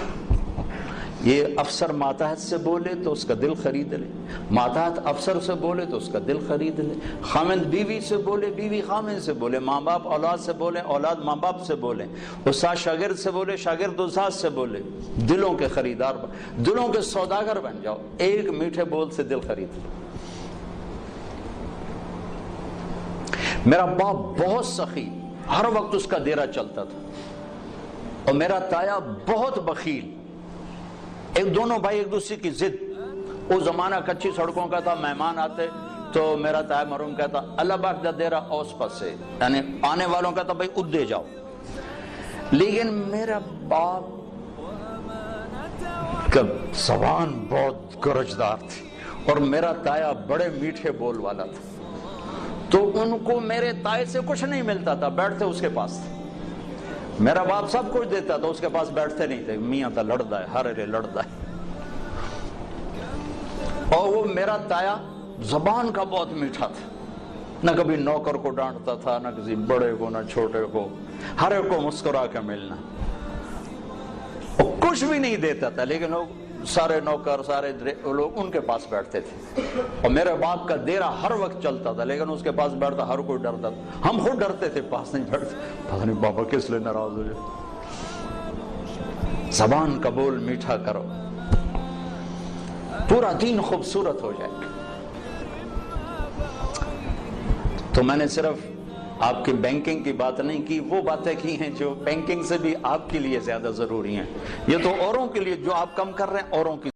یہ افسر ماتحت سے بولے تو اس کا دل خرید لے، ماتحت افسر سے بولے تو اس کا دل خرید لے، خامند بیوی سے بولے، بیوی خامند سے بولے، ماں باپ اولاد سے بولے، اولاد ماں باپ سے بولے، استاد شاگرد سے بولے، شاگرد استاد سے بولے. دلوں کے خریدار، دلوں کے سوداگر بن جاؤ. ایک میٹھے بول سے دل خرید لو. میرا باپ بہت سخی، ہر وقت اس کا دیرا چلتا تھا، اور میرا تایا بہت بخیل. دونوں بھائی ایک دوسرے کی ضد. وہ زمانہ کچی سڑکوں کا تھا، مہمان آتے تو میرا تایا مرحوم کہتا اللہ باک دا دیرا اوس پسے، یعنی آنے والوں کا تھا بھائی ادھے جاؤ. لیکن میرا باپ کا زبان بہت گرجدار تھی اور میرا تایا بڑے میٹھے بول والا تھا، تو ان کو میرے تائے سے کچھ نہیں ملتا تھا، بیٹھتے اس کے پاس تھے. میرا باپ سب کچھ دیتا تھا، اس کے پاس بیٹھتے نہیں تھے. میاں تھا لڑتا ہے، ہر لے لڑتا ہے. اور وہ میرا تایا زبان کا بہت میٹھا تھا، نہ کبھی نوکر کو ڈانٹتا تھا، نہ کسی بڑے کو نہ چھوٹے کو، ہر ایک کو مسکرا کے ملنا. اور کچھ بھی نہیں دیتا تھا، لیکن لوگ سارے نوکر سارے لوگ ان کے پاس بیٹھتے تھے. اور میرے باپ کا دیرا ہر وقت چلتا تھا، لیکن اس کے پاس بیٹھتا ہر کوئی ڈرتا تھا. ہم خود ڈرتے تھے، پاس نہیں بیٹھتے، پتہ نہیں بابا کس لیے ناراض ہو جائے. زبان کا بول میٹھا کرو، پورا دین خوبصورت ہو جائے. تو میں نے صرف آپ کی بینکنگ کی بات نہیں کی، وہ باتیں کی ہیں جو بینکنگ سے بھی آپ کے لیے زیادہ ضروری ہیں. یہ تو اوروں کے لیے جو آپ کم کر رہے ہیں، اوروں کی